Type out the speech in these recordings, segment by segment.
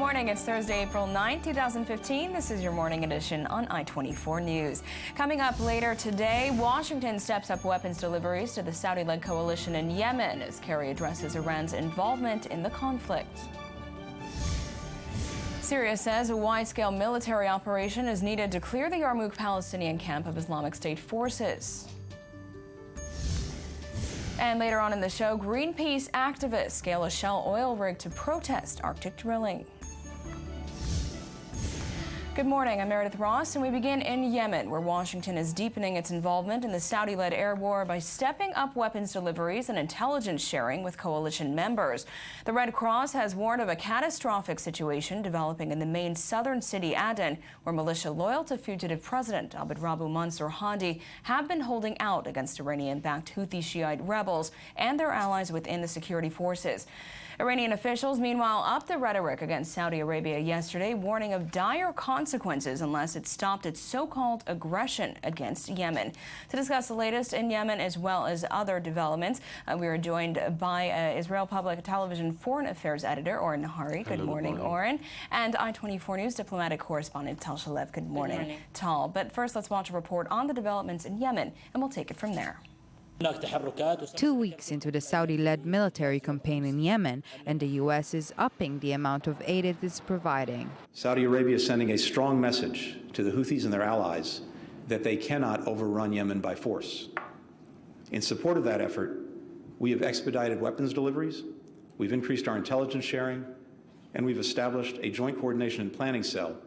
morning. It's Thursday, April 9, 2015. This is your morning edition on I-24 News. Coming up later today, Washington steps up weapons deliveries to the Saudi-led coalition in Yemen as Kerry addresses Iran's involvement in the conflict. Syria says a wide-scale military operation is needed to clear the Yarmouk Palestinian camp of Islamic State forces. And later on in the show, Greenpeace activists scale a Shell oil rig to protest Arctic drilling. Good morning, I'm Meredith Ross, and we begin in Yemen, where Washington is deepening its involvement in the Saudi-led air war by stepping up weapons deliveries and intelligence sharing with coalition members. The Red Cross has warned of a catastrophic situation developing in the main southern city, Aden, where militia loyal to fugitive President Abd Rabbu Mansur Hadi have been holding out against Iranian-backed Houthi Shiite rebels and their allies within the security forces. Iranian officials, meanwhile, upped the rhetoric against Saudi Arabia yesterday, warning of dire consequences unless it stopped its so-called aggression against Yemen. To discuss the latest in Yemen as well as other developments, we are joined by Israel Public Television Foreign Affairs Editor Oren Nahari. Good morning, Oren. And I-24 News diplomatic correspondent Tal Shalev. Good morning, Tal. But first, let's watch a report on the developments in Yemen, and we'll take it from there. 2 weeks into the Saudi-led military campaign in Yemen, and the U.S. is upping the amount of aid it is providing. Saudi Arabia is sending a strong message to the Houthis and their allies that they cannot overrun Yemen by force. In support of that effort, we have expedited weapons deliveries, we've increased our intelligence sharing, and we've established a joint coordination and planning cell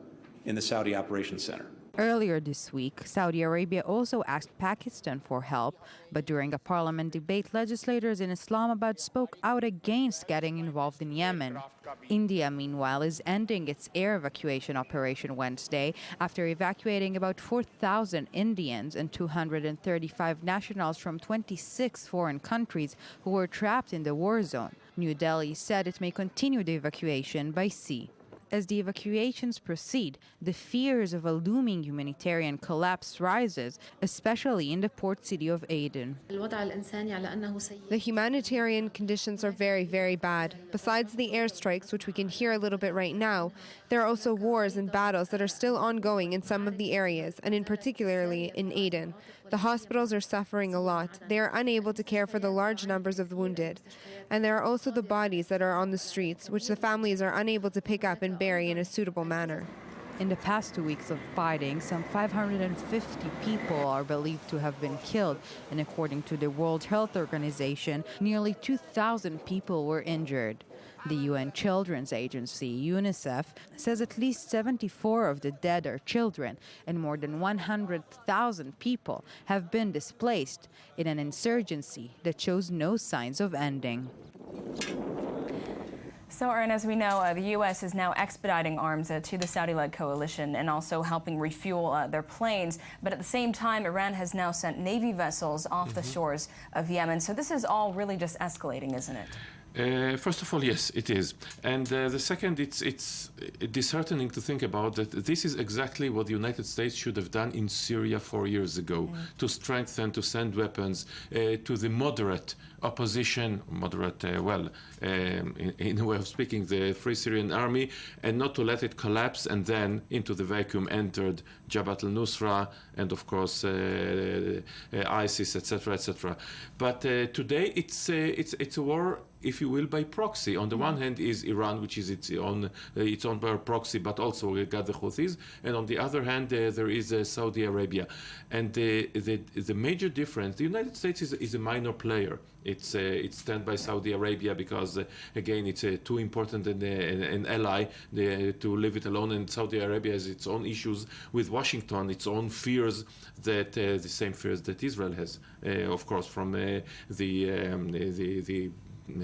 in the Saudi Operations Center. Earlier this week, Saudi Arabia also asked Pakistan for help, but during a parliament debate, legislators in Islamabad spoke out against getting involved in Yemen. India, meanwhile, is ending its air evacuation operation Wednesday after evacuating about 4,000 Indians and 235 nationals from 26 foreign countries who were trapped in the war zone. New Delhi said it may continue the evacuation by sea. As the evacuations proceed, the fears of a looming humanitarian collapse rises, especially in the port city of Aden. The humanitarian conditions are very, very bad. Besides the airstrikes, which we can hear a little bit right now, there are also wars and battles that are still ongoing in some of the areas, and in particularly in Aden. The hospitals are suffering a lot. They are unable to care for the large numbers of the wounded. And there are also the bodies that are on the streets, which the families are unable to pick up and bury in a suitable manner. In the past 2 weeks of fighting, some 550 people are believed to have been killed, and according to the World Health Organization, nearly 2,000 people were injured. The UN Children's Agency, UNICEF, says at least 74 of the dead are children, and more than 100,000 people have been displaced in an insurgency that shows no signs of ending. So, Aaron, as we know, the U.S. is now expediting arms to the Saudi-led coalition and also helping refuel their planes. But at the same time, Iran has now sent Navy vessels off the shores of Yemen. So this is all really just escalating, isn't it? First of all, yes, it is. And the second, it's disheartening to think about that this is exactly what the United States should have done in Syria 4 years ago, to strengthen, to send weapons to the moderate opposition, in a way of speaking, the Free Syrian Army, and not to let it collapse, and then into the vacuum entered Jabhat al-Nusra and, of course, ISIS, etc., etc. But today it's a war, if you will, by proxy. On the one hand is Iran, which is its own proxy, but also we got the Houthis, and on the other hand there is Saudi Arabia. And the major difference, the United States is a minor player. It's stand by Saudi Arabia because again it's too important an ally to leave it alone, and Saudi Arabia has its own issues with Washington, its own fears, that the same fears that Israel has, of course, from the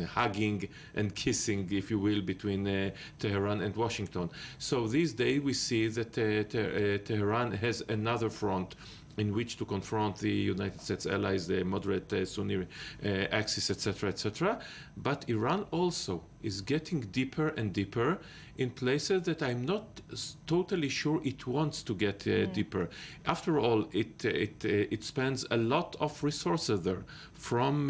hugging and kissing, if you will, between Tehran and Washington. So these days we see that Tehran has another front in which to confront the United States allies, the moderate Sunni axis, etc., etc. But Iran also is getting deeper and deeper in places that I'm not totally sure it wants to get deeper. After all, it spends a lot of resources there, from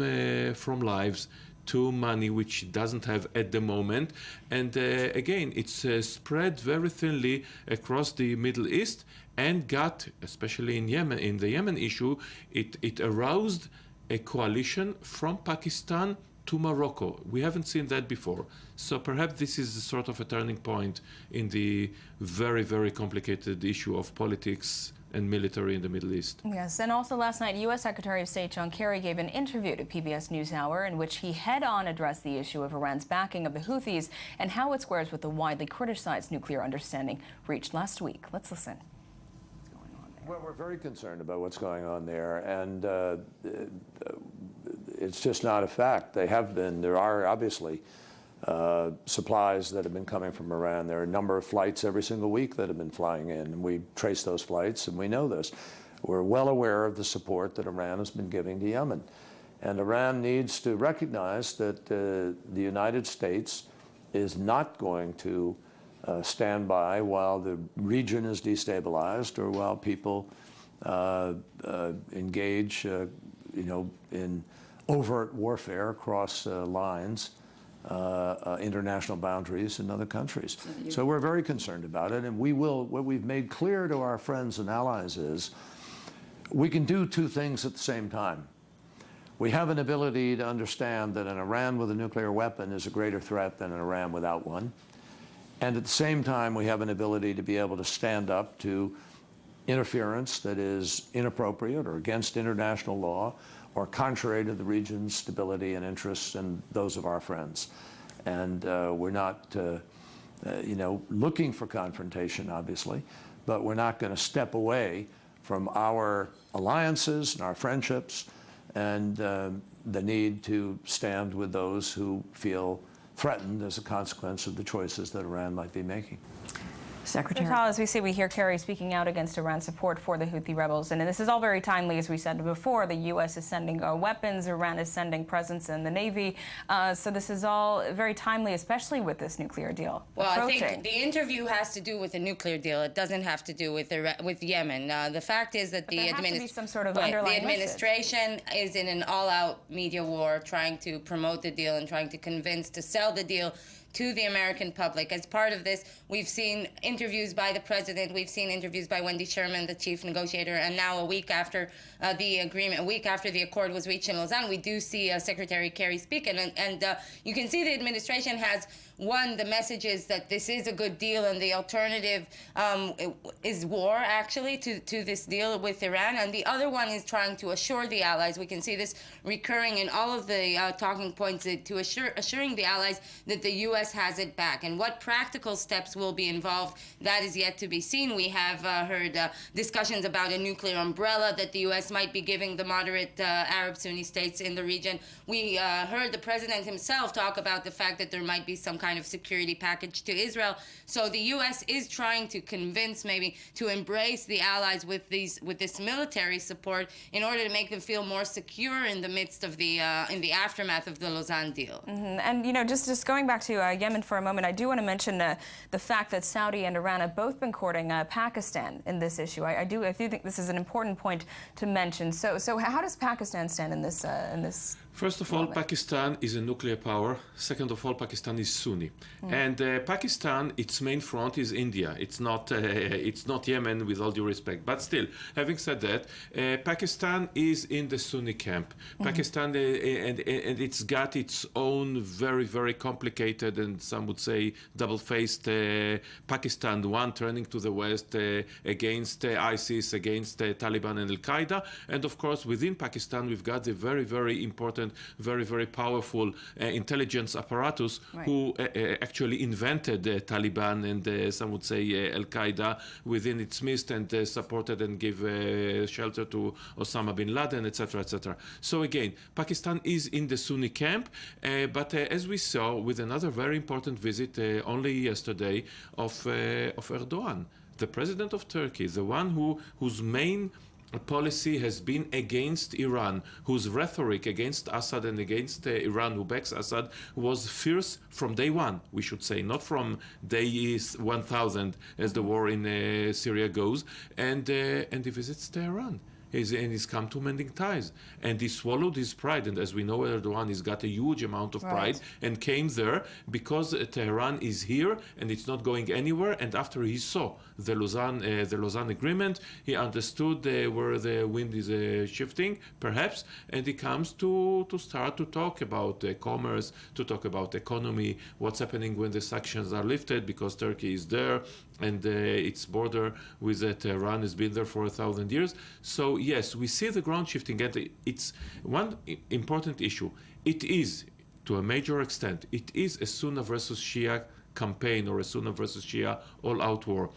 lives to money which it doesn't have at the moment. And again, it's spread very thinly across the Middle East and got, especially in Yemen, in the Yemen issue, it aroused a coalition from Pakistan to Morocco. We haven't seen that before. So perhaps this is sort of a turning point in the very, very complicated issue of politics and military in the Middle East. Yes, and also last night, U.S. Secretary of State John Kerry gave an interview to PBS NewsHour in which he head-on addressed the issue of Iran's backing of the Houthis and how it squares with the widely criticized nuclear understanding reached last week. Let's listen. Well, we're very concerned about what's going on there, and it's just not a fact. There are obviously supplies that have been coming from Iran. There are a number of flights every single week that have been flying in, and we trace those flights, and we know this. We're well aware of the support that Iran has been giving to Yemen. And Iran needs to recognize that the United States is not going to stand by while the region is destabilized or while people engage, in overt warfare across lines, international boundaries in other countries. So we're very concerned about it, and what we've made clear to our friends and allies is we can do two things at the same time. We have an ability to understand that an Iran with a nuclear weapon is a greater threat than an Iran without one. And at the same time, we have an ability to be able to stand up to interference that is inappropriate or against international law or contrary to the region's stability and interests and those of our friends. And we're not, looking for confrontation, obviously, but we're not going to step away from our alliances and our friendships and the need to stand with those who feel threatened as a consequence of the choices that Iran might be making. Secretary. As we see, we hear Kerry speaking out against Iran's support for the Houthi rebels. And this is all very timely, as we said before. The U.S. is sending weapons. Iran is sending presence in the Navy. So this is all very timely, especially with this nuclear deal approaching. I think the interview has to do with the nuclear deal. It doesn't have to do with Yemen. The fact is that there has to be some sort of underlying administration is in an all-out media war trying to promote the deal and trying to convince to sell the deal to the American public. As part of this, we've seen interviews by the president, we've seen interviews by Wendy Sherman, the chief negotiator, and now a week after the accord was reached in Lausanne, we do see Secretary Kerry speak, and you can see the administration has, one, the message is that this is a good deal and the alternative is war, actually, to this deal with Iran, and the other one is trying to assure the allies. We can see this recurring in all of the talking points to assuring the allies that the U.S. has it back. And what practical steps will be involved, that is yet to be seen. We have heard discussions about a nuclear umbrella that the U.S. might be giving the moderate Arab Sunni states in the region. We heard the president himself talk about the fact that there might be some kind of security package to Israel. So the U.S. is trying to convince, maybe, to embrace the allies with this military support in order to make them feel more secure in the midst of the in the aftermath of the Lausanne deal. Mm-hmm. And just going back to Yemen for a moment, I do want to mention the fact that Saudi and Iran have both been courting Pakistan in this issue. I do think this is an important point to mention. So how does Pakistan stand in this? First of all, Pakistan is a nuclear power. Second of all, Pakistan is Sunni, and Pakistan, its main front is India. It's not Yemen, with all due respect. But still, having said that, Pakistan is in the Sunni camp. Pakistan and it's got its own very, very complicated and some would say double-faced Pakistan. One turning to the west against ISIS, against Taliban and Al Qaeda, and of course within Pakistan we've got the very, very important, very, very powerful intelligence apparatus who actually invented Taliban and some would say Al Qaeda within its midst and supported and gave shelter to Osama bin Laden, etc., etc. So again, Pakistan is in the Sunni camp, but as we saw with another very important visit only yesterday of Erdogan, the president of Turkey, the one whose main policy has been against Iran, whose rhetoric against Assad and against Iran, who backs Assad, was fierce from day one, we should say, not from day 1000 as the war in Syria goes, and he visits Tehran. he's come to mending ties. And he swallowed his pride. And as we know, Erdogan has got a huge amount of pride and came there because Tehran is here and it's not going anywhere. And after he saw the Lausanne agreement, he understood where the wind is shifting, perhaps, and he comes to start to talk about commerce, to talk about economy, what's happening when the sanctions are lifted, because Turkey is there and its border with Tehran has been there for 1,000 years. So yes, we see the ground shifting, and it's one important issue. It is, to a major extent, it is a Sunni versus Shia campaign or a Sunni versus Shia all-out war.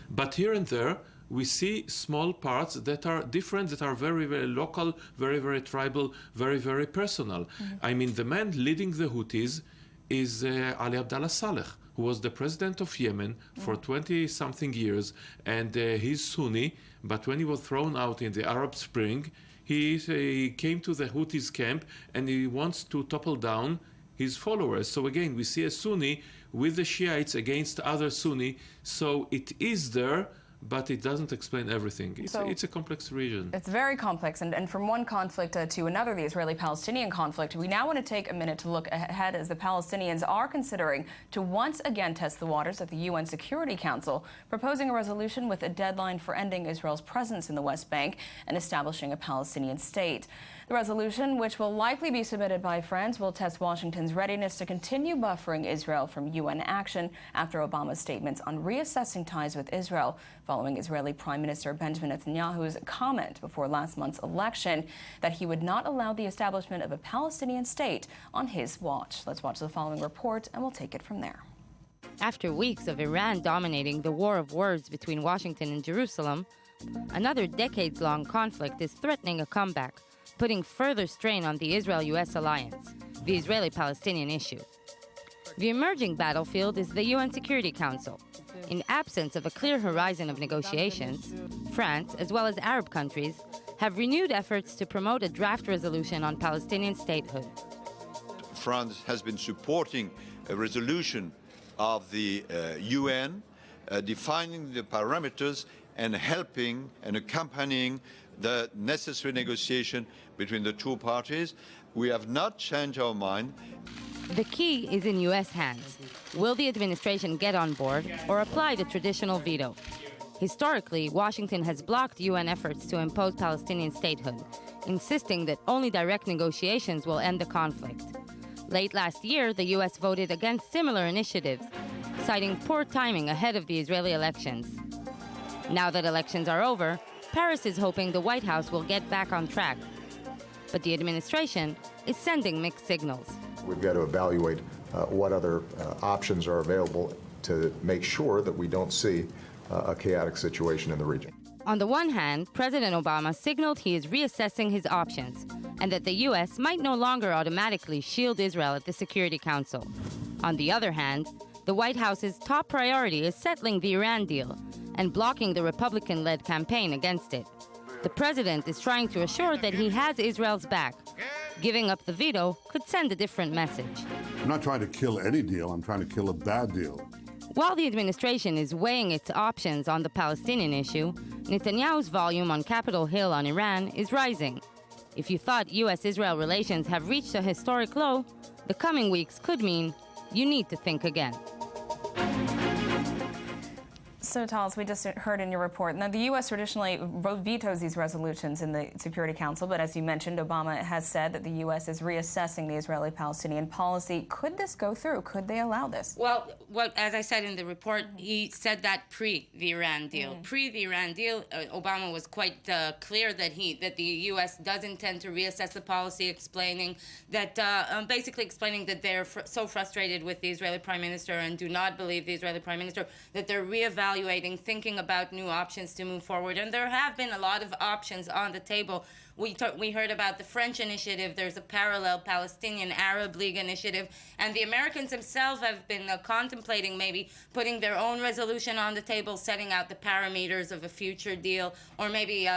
But here and there, we see small parts that are different, that are very, very local, very, very tribal, very, very personal. I mean, the man leading the Houthis is Ali Abdullah Saleh, who was the president of Yemen for 20-something years, and he's Sunni, but when he was thrown out in the Arab Spring, he came to the Houthis camp and he wants to topple down his followers. So again, we see a Sunni with the Shiites against other Sunni, so it is there, but it doesn't explain everything. It's a complex region. It's very complex, and from one conflict to another, the Israeli-Palestinian conflict, we now want to take a minute to look ahead as the Palestinians are considering to once again test the waters at the UN Security Council, proposing a resolution with a deadline for ending Israel's presence in the West Bank and establishing a Palestinian state. The resolution, which will likely be submitted by France, will test Washington's readiness to continue buffering Israel from UN action after Obama's statements on reassessing ties with Israel, following Israeli Prime Minister Benjamin Netanyahu's comment before last month's election that he would not allow the establishment of a Palestinian state on his watch. Let's watch the following report, and we'll take it from there. After weeks of Iran dominating the war of words between Washington and Jerusalem, another decades-long conflict is threatening a comeback, putting further strain on the Israel-US alliance, the Israeli-Palestinian issue. The emerging battlefield is the UN Security Council. In absence of a clear horizon of negotiations, France, as well as Arab countries, have renewed efforts to promote a draft resolution on Palestinian statehood. France has been supporting a resolution of the UN defining the parameters and helping and accompanying the necessary negotiation between the two parties. We have not changed our mind. The key is in U.S. hands. Will the administration get on board or apply the traditional veto? Historically, Washington has blocked UN efforts to impose Palestinian statehood, insisting that only direct negotiations will end the conflict. Late last year, the U.S. voted against similar initiatives, citing poor timing ahead of the Israeli elections. Now that elections are over, Paris is hoping the White House will get back on track. But the administration is sending mixed signals. We've got to evaluate what other options are available to make sure that we don't see a chaotic situation in the region. On the one hand, President Obama signaled he is reassessing his options and that the U.S. might no longer automatically shield Israel at the Security Council. On the other hand, the White House's top priority is settling the Iran deal and blocking the Republican-led campaign against it. The president is trying to assure that he has Israel's back. Giving up the veto could send a different message. I'm not trying to kill any deal, I'm trying to kill a bad deal. While the administration is weighing its options on the Palestinian issue, Netanyahu's volume on Capitol Hill on Iran is rising. If you thought U.S.-Israel relations have reached a historic low, the coming weeks could mean you need to think again. So, Talis, we just heard in your report, now the U.S. traditionally vetoes these resolutions in the Security Council, but as you mentioned, Obama has said that the U.S. is reassessing the Israeli-Palestinian policy. Could this go through? Could they allow this? Well, as I said in the report, he said that pre the Iran deal. Pre the Iran deal, Obama was quite clear that the U.S. does intend to reassess the policy, explaining that basically explaining that they're so frustrated with the Israeli Prime Minister and do not believe the Israeli Prime Minister, that they're reevaluating, thinking about new options to move forward. And there have been a lot of options on the table. We heard about the French initiative. There's a parallel Palestinian Arab League initiative. And the Americans themselves have been contemplating maybe putting their own resolution on the table, setting out the parameters of a future deal, or maybe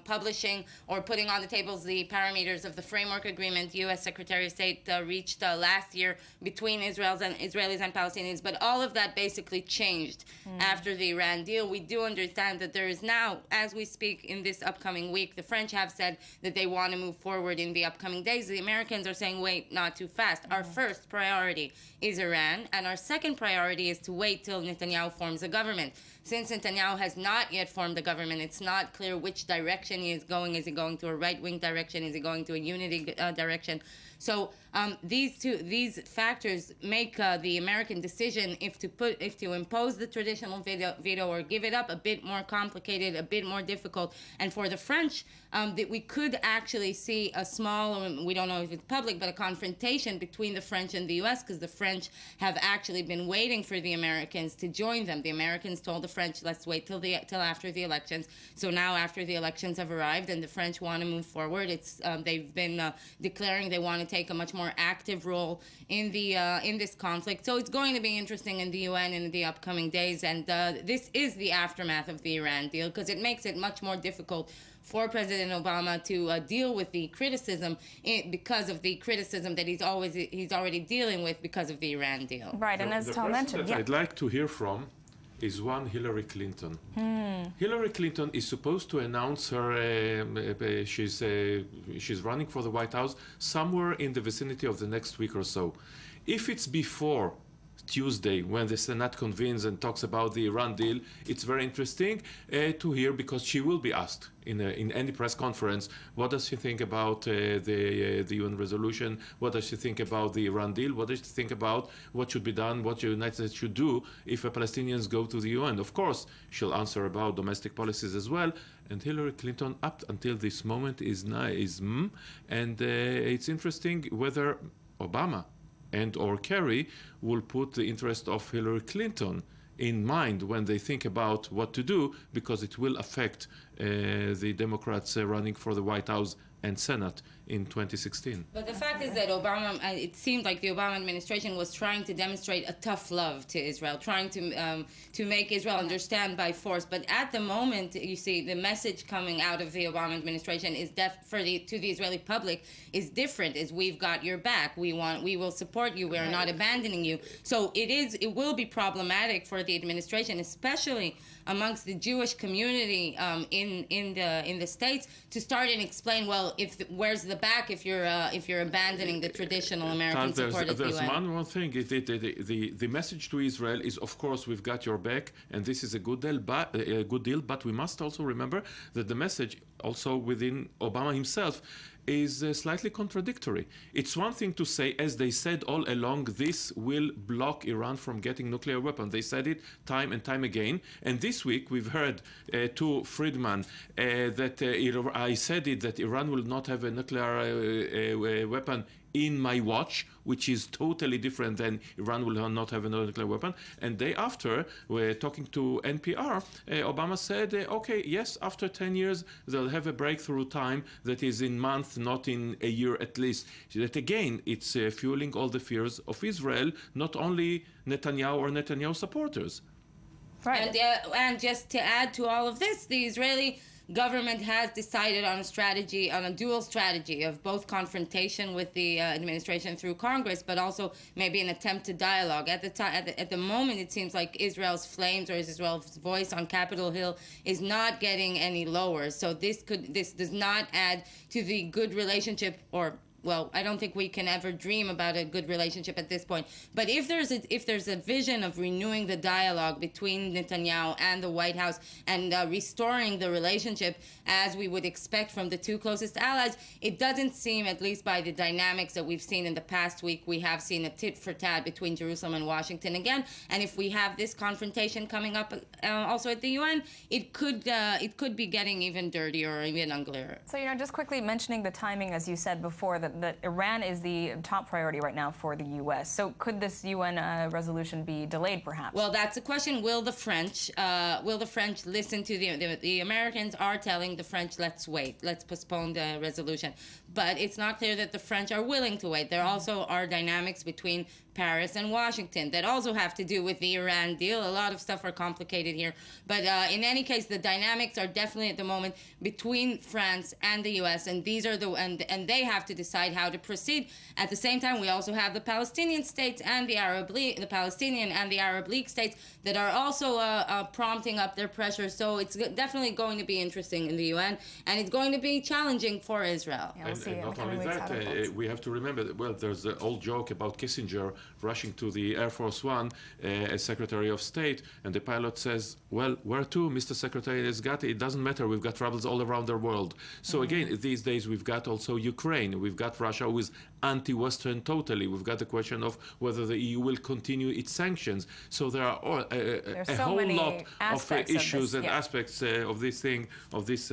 publishing or putting on the tables the parameters of the framework agreement U.S. Secretary of State reached last year between Israelis and Palestinians. But all of that basically changed after the Iran deal. We do understand that there is now, as we speak in this upcoming week, the French have said that they want to move forward in the upcoming days. The Americans are saying, wait, not too fast. Our first priority is Iran, and our second priority is to wait till Netanyahu forms a government. Since Netanyahu has not yet formed a government, it's not clear which direction he is going. Is he going to a right-wing direction? Is he going to a unity direction? So these factors make the American decision if to impose the traditional veto or give it up a bit more complicated, a bit more difficult. And for the French, that we could actually see a small, we don't know if it's public, but a confrontation between the French and the U.S. because the French have actually been waiting for the Americans to join them. The Americans told the French, let's wait till after the elections. So now after the elections have arrived and the French want to move forward, they've been declaring they want to take a much more active role in this conflict. So it's going to be interesting in the UN in the upcoming days, and this is the aftermath of the Iran deal because it makes it much more difficult for President Obama to deal with the criticism because of the criticism that he's already dealing with because of the Iran deal. Right, and as Tal mentioned, I'd like to hear from is one Hillary Clinton. Hillary Clinton is supposed to announce her, she's running for the White House somewhere in the vicinity of the next week or so. If it's before Tuesday, when the Senate convenes and talks about the Iran deal, it's very interesting to hear because she will be asked in any press conference, what does she think about the UN resolution? What does she think about the Iran deal? What does she think about what should be done, what the United States should do if Palestinians go to the UN? Of course, she'll answer about domestic policies as well. And Hillary Clinton, up until this moment, and it's interesting whether Obama and/or Kerry will put the interest of Hillary Clinton in mind when they think about what to do, because it will affect the Democrats running for the White House and Senate in 2016. But the fact is that it seemed like the Obama administration was trying to demonstrate a tough love to Israel, trying to make Israel understand by force. But at the moment, you see, the message coming out of the Obama administration is to the Israeli public is different. Is we've got your back. We will support you. We are not abandoning you. So it will be problematic for the administration, especially amongst the Jewish community in the States, to start and explain, well, where's the back if you're abandoning the traditional American support at the UN? There's one more thing. The message to Israel is, of course, we've got your back, and this is a good deal. But we must also remember that the message, also within Obama himself, is slightly contradictory. It's one thing to say, as they said all along, this will block Iran from getting nuclear weapons. They said it time and time again. And this week we've heard to Friedman that I said it, that Iran will not have a nuclear weapon in my watch, which is totally different than Iran will not have a nuclear weapon. And day after, we're talking to NPR, Obama said, okay, yes, after 10 years, they'll have a breakthrough time that is in months, not in a year at least. So that again, it's fueling all the fears of Israel, not only Netanyahu or Netanyahu supporters. Right. And just to add to all of this, the Israeli government has decided on a dual strategy of both confrontation with the administration through Congress, but also maybe an attempt to dialogue. At the moment, it seems like Israel's flames or Israel's voice on Capitol Hill is not getting any lower. So this does not add to the good relationship, or well, I don't think we can ever dream about a good relationship at this point. But if there's a vision of renewing the dialogue between Netanyahu and the White House and restoring the relationship as we would expect from the two closest allies, it doesn't seem, at least by the dynamics that we've seen in the past week, we have seen a tit for tat between Jerusalem and Washington again. And if we have this confrontation coming up also at the UN, it could be getting even dirtier or even uglier. So, just quickly mentioning the timing, as you said before, that Iran is the top priority right now for the U.S. So could this UN resolution be delayed, perhaps? Well, that's the question. Will the French listen to the Americans are telling the French, let's wait, let's postpone the resolution. But it's not clear that the French are willing to wait. There also are dynamics between Paris and Washington that also have to do with the Iran deal. A lot of stuff are complicated here. But in any case, the dynamics are definitely at the moment between France and the U.S. And these are and they have to decide decide how to proceed. At the same time, we also have the Palestinian states and the Palestinian and the Arab League states that are also prompting up their pressure. So it's definitely going to be interesting in the UN, and it's going to be challenging for Israel. Yeah, we'll see and in not the only coming weeks how that, that goes. we have to remember that, well, there's the old joke about Kissinger rushing to the Air Force One as Secretary of State, and the pilot says, well, where to, Mr. Secretary? It doesn't matter, we've got troubles all around the world. So again, these days we've got also Ukraine, we've got Russia who is anti-Western totally, we've got the question of whether the EU will continue its sanctions. So there are a whole lot of issues and aspects of this thing, of this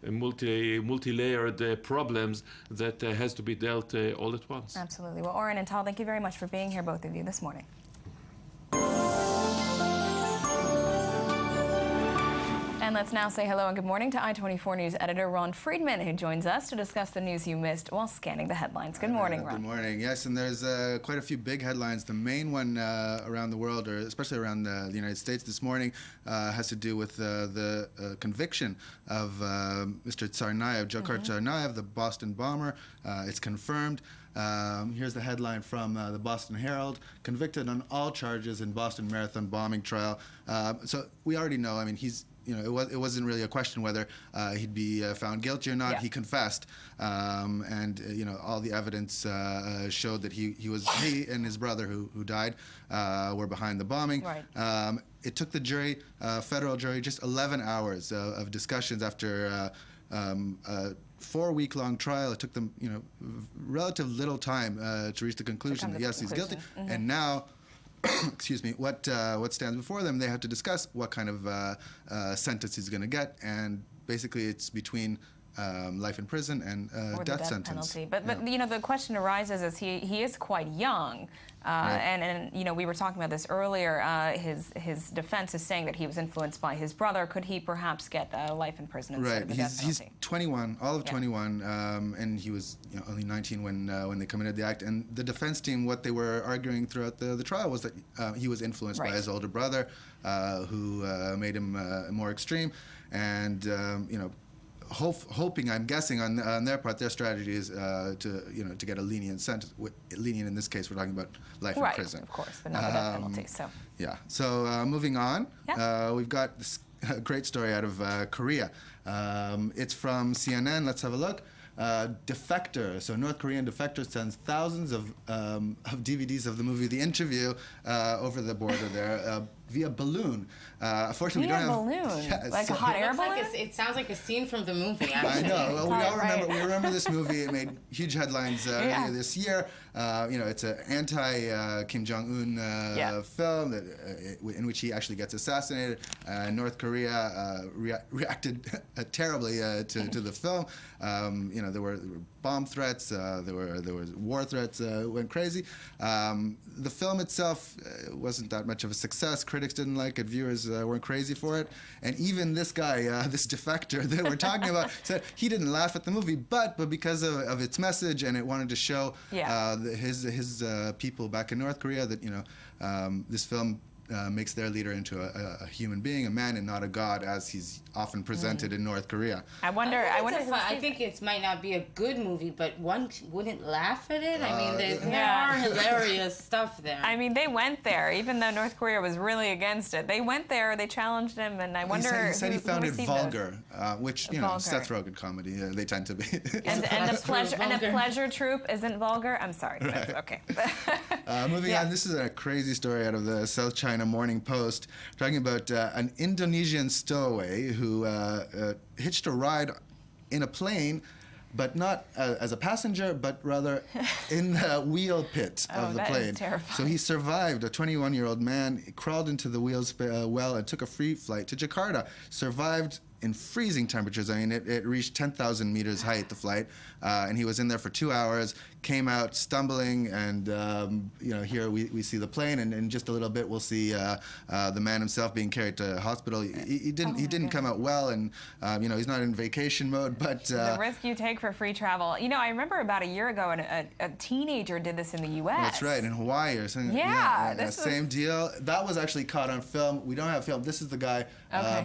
multi-layered problems that has to be dealt all at once. Absolutely. Well, Oren and Tal, thank you very much for being here, both of you, this morning. And let's now say hello and good morning to I-24 News editor Ron Friedman, who joins us to discuss the news you missed while scanning the headlines. Good morning, Ron. Good morning. Yes, and there's quite a few big headlines. The main one around the world, or especially around the United States this morning, has to do with the conviction of Mr. Tsarnaev, Dzhokhar Tsarnaev, the Boston bomber. It's confirmed. Here's the headline from the Boston Herald: convicted on all charges in Boston Marathon bombing trial. So we already know. I mean, he's. It wasn't really a question whether he'd be found guilty or not. Yeah. He confessed, and all the evidence showed that he and his brother who died were behind the bombing. Right. It took the jury, federal jury, just 11 hours of discussions after a 4-week-long trial. It took them, relative little time to reach the conclusion that yes, he's guilty. And now. Excuse me, what stands before them, they have to discuss what kind of sentence he's going to get, and basically it's between life in prison and death sentence. Penalty. But the question arises as he is quite young. Right. And we were talking about this earlier. His defense is saying that he was influenced by his brother. Could he perhaps get life in prison instead of the death penalty? He's 21, all of 21, and he was only 19 when they committed the act. And the defense team, what they were arguing throughout the trial was that he was influenced by his older brother, who made him more extreme, and hoping, I'm guessing on their part, their strategy is to get a lenient sentence. Lenient in this case, we're talking about life in prison. Right, of course, but not the death penalty. So yeah. So moving on, we've got this great story out of Korea. It's from CNN. Let's have a look. Defector. So North Korean defector sends thousands of DVDs of the movie The Interview over the border there via balloon. Unfortunately, we don't have balloon, like a hot air balloon. It sounds like a scene from the movie. I know. Well, we all remember. We remember this movie. It made huge headlines earlier this year. It's an anti-Kim Jong-un film in which he actually gets assassinated. North Korea reacted terribly to the film. There were bomb threats. There were war threats. Went crazy. The film itself wasn't that much of a success. Critics didn't like it. Viewers weren't crazy for it. And even this guy, this defector that we're talking about, said he didn't laugh at the movie, but because of its message, and it wanted to show his people back in North Korea that this film makes their leader into a human being, a man, and not a god, as he's often presented in North Korea. I think it might not be a good movie, but one wouldn't laugh at it. I mean, there are hilarious stuff there. I mean, they went there, even though North Korea was really against it. They went there, they challenged him, and I wonder. He said he found it vulgar, which Seth Rogen comedy they tend to be. and a pleasure troop isn't vulgar. I'm sorry. Right. Okay. Moving on, this is a crazy story out of the South China Morning Post, talking about an Indonesian stowaway who hitched a ride in a plane, but not as a passenger, but rather in the wheel pit of the plane. So he survived. A 21-year-old man crawled into the wheels well and took a free flight to Jakarta. Survived in freezing temperatures. I mean, it reached 10,000 meters height, the flight, and he was in there for 2 hours, came out stumbling, and here we see the plane, and in just a little bit we'll see the man himself being carried to hospital. He didn't come out well, and he's not in vacation mode, but the risk you take for free travel. I remember about a year ago, a teenager did this in the U.S. That's right, in Hawaii or something. Yeah, same deal. That was actually caught on film. We don't have film. This is the guy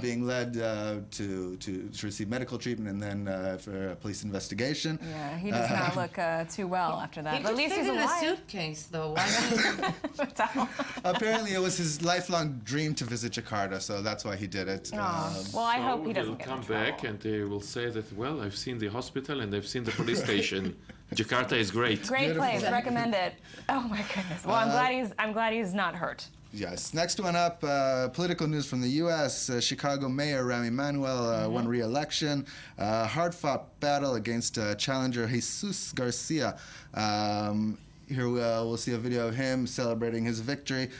being led to to receive medical treatment and then for a police investigation. Yeah, he does not look too well after that. But at least he's alive. in a suitcase, though. Why Apparently, it was his lifelong dream to visit Jakarta, so that's why he did it. Well, I hope he doesn't come back and they will say that, well, I've seen the hospital and I've seen the police station. Jakarta is great. Great place. Recommend it. Oh my goodness. Well, I'm glad he's not hurt. Yes. Next one up, political news from the U.S. Chicago Mayor Rahm Emanuel won re-election. Hard-fought battle against challenger Jesus Garcia. Here we'll see a video of him celebrating his victory.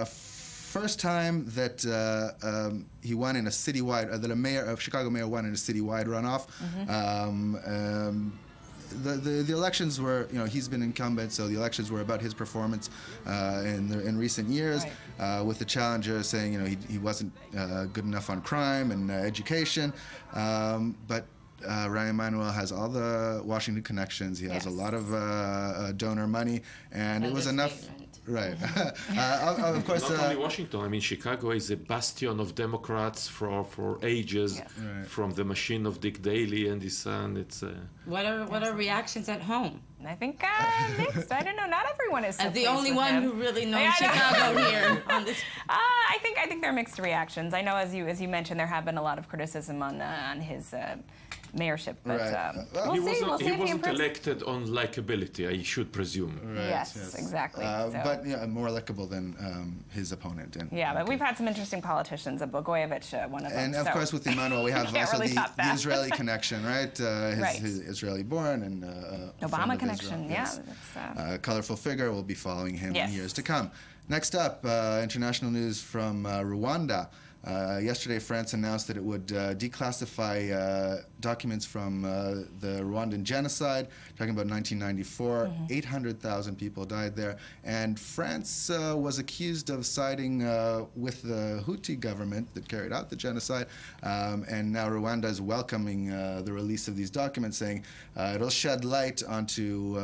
First time that he won in a citywide, that a Chicago mayor won in a citywide runoff. The elections were, he's been incumbent, so the elections were about his performance in recent years, with the challenger saying, he wasn't good enough on crime and education, but Rahm Emanuel has all the Washington connections. He has a lot of donor money, and it was enough. Right. Of course. Not only Washington. I mean, Chicago is a bastion of Democrats for ages. Yes. Right. From the machine of Dick Daley and his son. It's. What are reactions at home? I think mixed. I don't know. Not everyone is. So the only one who really knows Chicago here on this. I think they're mixed reactions. I know, as you mentioned, there have been a lot of criticism on his mayorship, but he we'll wasn't elected on likability, I should presume. Right, yes, exactly. But more likable than his opponent. But we've had some interesting politicians. Blagojevich, one of them. And of course, with Emanuel, we have also really the Israeli connection, right? His Israeli born and Obama connection. Israel. Yes. Colorful figure. We'll be following him in years to come. Next up, international news from Rwanda. Yesterday, France announced that it would declassify documents from the Rwandan genocide, talking about 1994. 800,000 people died there. And France was accused of siding with the Hutu government that carried out the genocide. And now Rwanda is welcoming the release of these documents, saying it'll shed light onto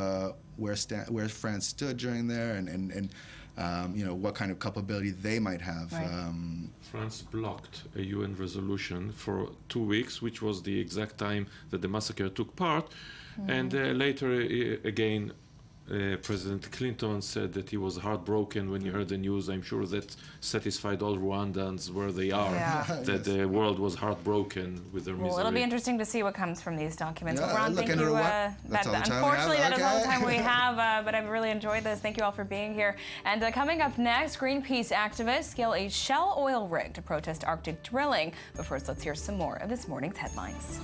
where France stood during there and what kind of culpability they might have. Right. France blocked a UN resolution for 2 weeks, which was the exact time that the massacre took part. And later, again, President Clinton said that he was heartbroken when he heard the news. I'm sure that satisfied all Rwandans where they are, that the world was heartbroken with their misery. Well, it'll be interesting to see what comes from these documents. Yeah, well, Ron, thank you. Unfortunately, that is all the time we have, but I've really enjoyed this. Thank you all for being here. And coming up next, Greenpeace activists scale a Shell oil rig to protest Arctic drilling. But first, let's hear some more of this morning's headlines.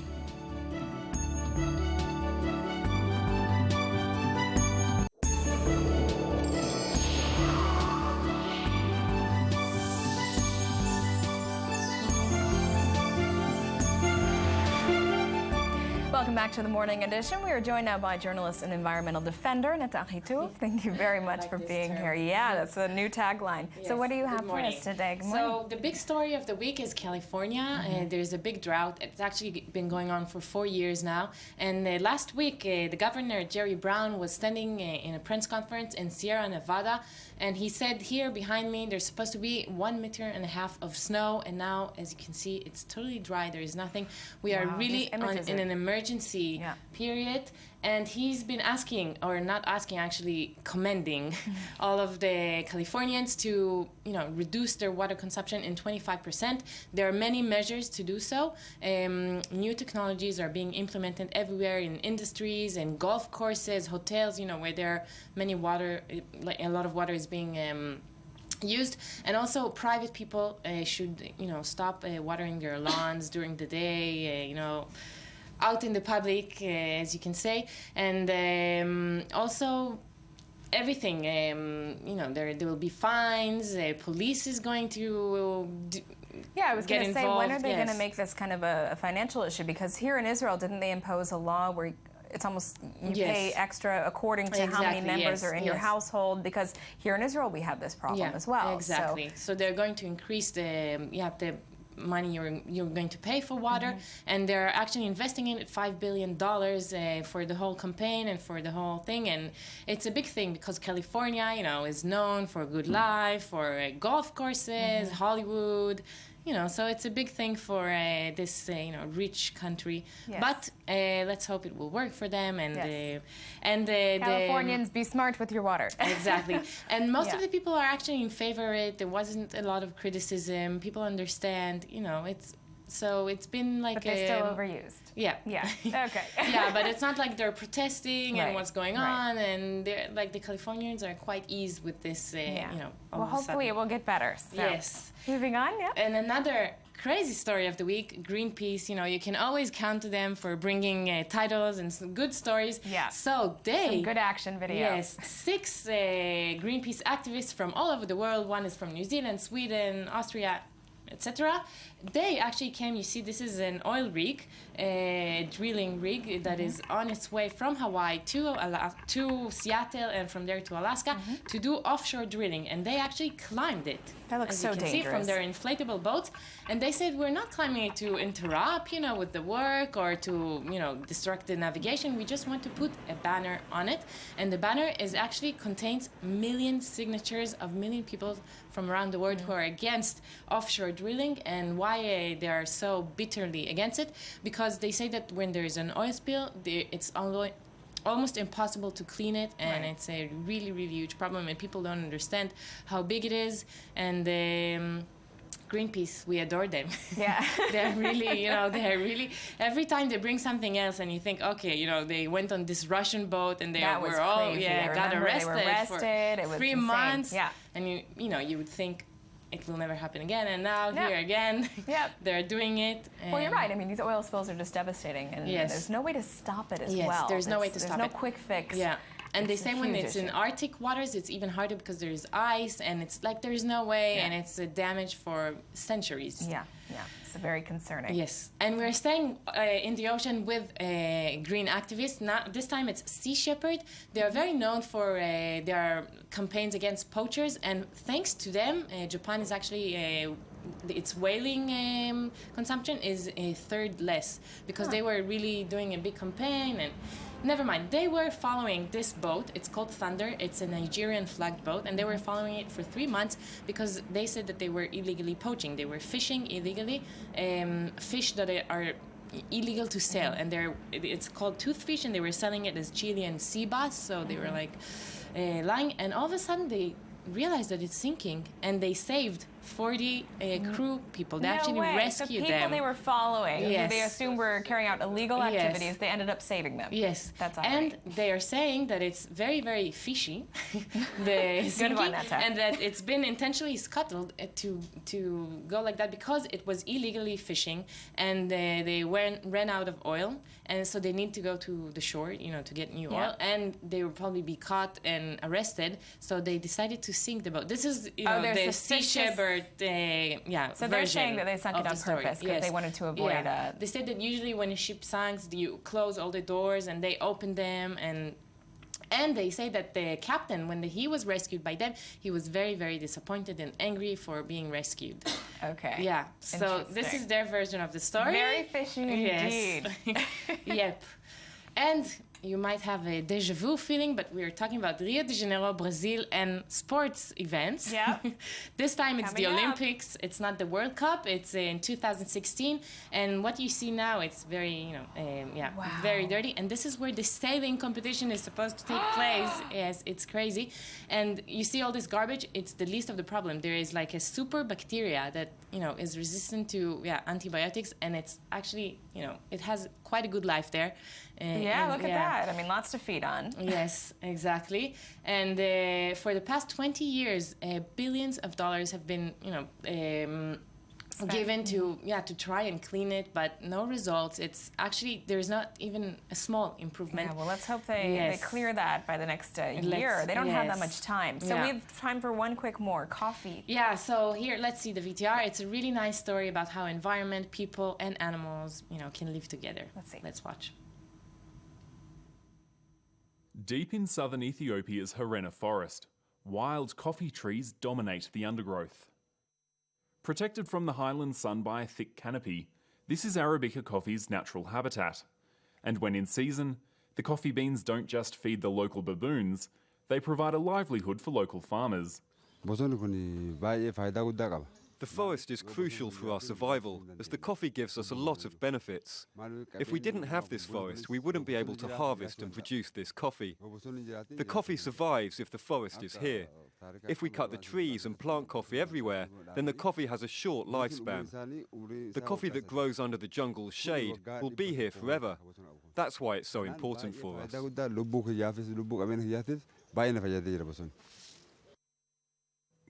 Welcome back to the Morning Edition. We are joined now by journalist and environmental defender Nathalie Touf. Thank you very much for being here. Yeah, that's a new tagline. Yes. So what do you have for us today? Good morning. So the big story of the week is California. There's a big drought. It's actually been going on for 4 years now. And last week, the governor, Jerry Brown, was standing in a press conference in Sierra Nevada. And he said, here behind me, there's supposed to be 1.5 meters of snow. And now, as you can see, it's totally dry. There is nothing. We are really in an emergency period. And he's been asking, or not asking, actually commending all of the Californians to, reduce their water consumption in 25%. There are many measures to do so. New technologies are being implemented everywhere in industries and golf courses, hotels, where there are many water, like a lot of water is being used. And also private people should, stop watering their lawns during the day, out in the public, as you can say, and also everything. There will be fines. Police is going to. I was going to say, when are they going to make this kind of a financial issue? Because here in Israel, didn't they impose a law where it's almost you pay extra according to how many members are in your household? Because here in Israel, we have this problem as well. Exactly. So they're going to increase the money you're going to pay for water, and they're actually investing in it $5 billion for the whole campaign and for the whole thing. And it's a big thing because California, is known for good life, for golf courses, Hollywood. so it's a big thing for this, rich country. Yes. But let's hope it will work for them. And Yes. Californians, be smart with your water. Exactly. And most of the people are actually in favor of it. There wasn't a lot of criticism. People understand, it's been like But they're still overused. Yeah. Yeah. Okay. Yeah, but it's not like they're protesting and Right. what's going on, and they're like the Californians are quite eased with this. All Well, of a hopefully sudden. it will get better. So. Yes. Moving on. Yeah. And another crazy story of the week, Greenpeace. You can always count to them for bringing titles and some good stories. Yeah. So Some good action video. Yes, 6 Greenpeace activists from all over the world. One is from New Zealand, Sweden, Austria, etc. They actually came, you see, this is an oil rig, a drilling rig that is on its way from Hawaii to Seattle and from there to Alaska to do offshore drilling. And they actually climbed it. That looks as so you can see dangerous. from their inflatable boats. And they said, we're not climbing it to interrupt, with the work or to, disrupt the navigation. We just want to put a banner on it. And the banner actually contains million signatures of million people from around the world who are against offshore drilling. And why they are so bitterly against it? Because they say that when there is an oil spill, it's almost impossible to clean it, and it's a really, really huge problem, and people don't understand how big it is. And Greenpeace, we adore them. Yeah. They're really, every time they bring something else and you think, okay, they went on this Russian boat and they That was crazy. got arrested, They were arrested. It was 3 insane. months. Yeah. And you would think it will never happen again, and now Yep. here again, Yep. they're doing it. Well, you're right. I mean, these oil spills are just devastating, and Yes. there's no way to stop it as Yes, well. there's no way to stop There's it. no quick fix. Yeah. And they It's a say when huge it's in issue. Arctic waters, it's even harder because there's ice, and it's like there's no way, and it's damage for centuries. Yeah. It's very concerning. Yes, and we're staying in the ocean with green activists. Now, this time it's Sea Shepherd. They are very known for their campaigns against poachers, and thanks to them, Japan is actually its whaling consumption is a third less because they were really doing a big campaign. And never mind, they were following this boat. It's called Thunder. It's a Nigerian flagged boat, and they were following it for 3 months because they said that they were illegally poaching. They were fishing illegally, fish that are illegal to sell, and it's called toothfish, and they were selling it as Chilean sea bass. So they were like lying, and all of a sudden they realized that it's sinking, and they saved 40 crew people. They actually rescued the people them. they were following, who Yes. they assumed were carrying out illegal activities, they ended up saving them. Yes. That's and they are saying that it's very, very fishy, the sinking, Netta. and that it's been intentionally scuttled to go like that because it was illegally fishing, and they ran out of oil, and so they need to go to the shore, to get new oil, and they will probably be caught and arrested. So they decided to sink the boat. This is the Sea Shepherd, So they're saying that they sunk it on purpose because they wanted to avoid. They said that usually when a ship sinks, you close all the doors and they open them, and they say that the captain, when he was rescued by them, he was very, very disappointed and angry for being rescued. Okay. Yeah. So this is their version of the story. Very fishy indeed. Yep. And you might have a déjà vu feeling, but we're talking about Rio de Janeiro, Brazil, and sports events. Yeah. This time it's Coming the up. Olympics. It's not the World Cup. It's in 2016. And what you see now, it's very, very dirty. And this is where the sailing competition is supposed to take place. Yes, it's crazy. And you see all this garbage. It's the least of the problem. There is like a super bacteria that, is resistant to antibiotics. And it's actually, it has quite a good life there. Look at that. I mean, lots to feed on. Yes, exactly. And for the past 20 years, billions of dollars have been, given to try and clean it, but no results. It's actually, there's not even a small improvement. Yeah, well, let's hope they clear that by the next year. They don't have that much time. So we have time for one quick more, coffee. Yeah, so here, let's see the VTR. It's a really nice story about how environment, people, and animals, can live together. Let's see. Let's watch. Deep in southern Ethiopia's Harena forest, wild coffee trees dominate the undergrowth. Protected from the highland sun by a thick canopy, this is Arabica coffee's natural habitat. And when in season, the coffee beans don't just feed the local baboons, they provide a livelihood for local farmers. The forest is crucial for our survival, as the coffee gives us a lot of benefits. If we didn't have this forest, we wouldn't be able to harvest and produce this coffee. The coffee survives if the forest is here. If we cut the trees and plant coffee everywhere, then the coffee has a short lifespan. The coffee that grows under the jungle's shade will be here forever. That's why it's so important for us.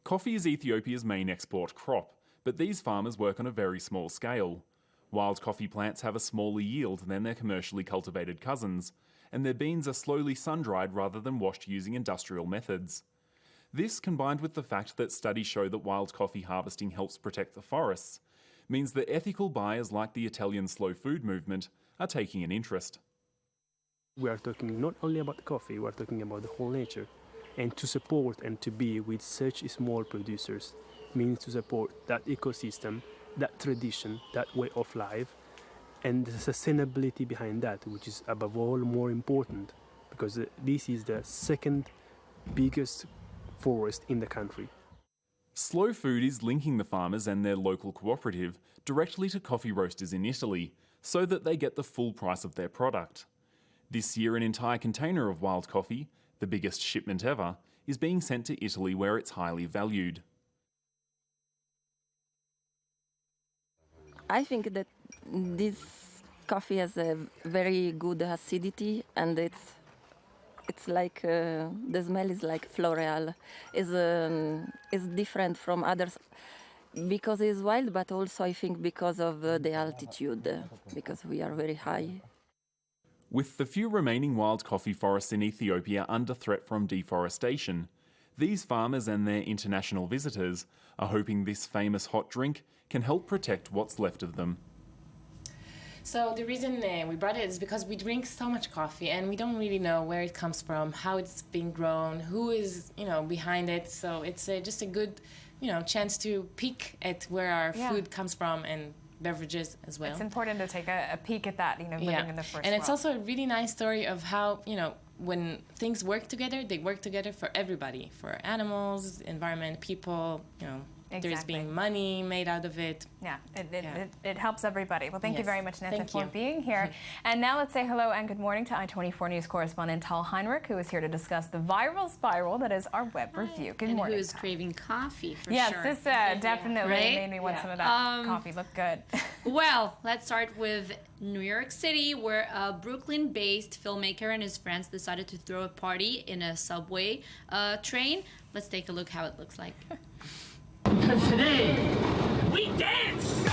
Coffee is Ethiopia's main export crop, but these farmers work on a very small scale. Wild coffee plants have a smaller yield than their commercially cultivated cousins, and their beans are slowly sun-dried rather than washed using industrial methods. This, combined with the fact that studies show that wild coffee harvesting helps protect the forests, means that ethical buyers like the Italian slow food movement are taking an interest. We are talking not only about the coffee, we are talking about the whole nature. And to support and to be with such small producers means to support that ecosystem, that tradition, that way of life, and the sustainability behind that, which is above all more important, because this is the second biggest forest in the country. Slow food is linking the farmers and their local cooperative directly to coffee roasters in Italy, so that they get the full price of their product. This year, an entire container of wild coffee, the biggest shipment ever, is being sent to Italy where it's highly valued. I think that this coffee has a very good acidity, and it's like the smell is like floral. It's different from others because it's wild, but also I think because of the altitude, because we are very high. With the few remaining wild coffee forests in Ethiopia under threat from deforestation, these farmers and their international visitors are hoping this famous hot drink can help protect what's left of them. So the reason we brought it is because we drink so much coffee and we don't really know where it comes from, how it's being grown, who is behind it. So it's just a good chance to peek at where our food comes from and beverages as well. It's important to take a peek at that, living in the first And it's world. also a really nice story of how, when things work together, they work together for everybody, for animals, environment, people, there's being money made out of it. Yeah, it helps everybody. Well, thank you very much, Netta, for you. being here. And now let's say hello and good morning to I-24 News correspondent Tal Heinrich, who is here to discuss the viral spiral that is our web review. Good morning, who's Tal. craving coffee for yes, sure. This definitely made me want some of that coffee. Look good. Well, let's start with New York City, where a Brooklyn-based filmmaker and his friends decided to throw a party in a subway train. Let's take a look how it looks like. Because today, we dance!